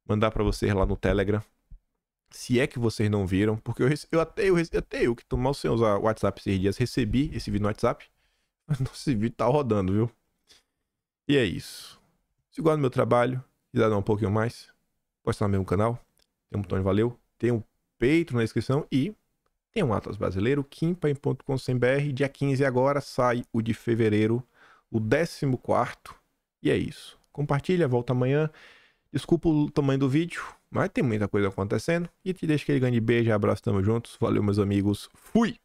Mandar pra vocês lá no Telegram. Se é que vocês não viram. Porque até eu que tô mal sem usar o WhatsApp esses dias, recebi esse vídeo no WhatsApp. Mas esse vídeo tá rodando, viu? E é isso. Se gosta do meu trabalho, quiser dar um pouquinho mais, pode estar no mesmo canal. Tem um botão de valeu, tem um Patreon na descrição e tem um Atlas Brasileiro, kimpa.com.br. Dia 15 agora sai o de fevereiro, o 14º. E é isso. Compartilha, volta amanhã. Desculpa o tamanho do vídeo, mas tem muita coisa acontecendo. E te deixo aquele grande beijo, abraço, tamo juntos. Valeu, meus amigos. Fui!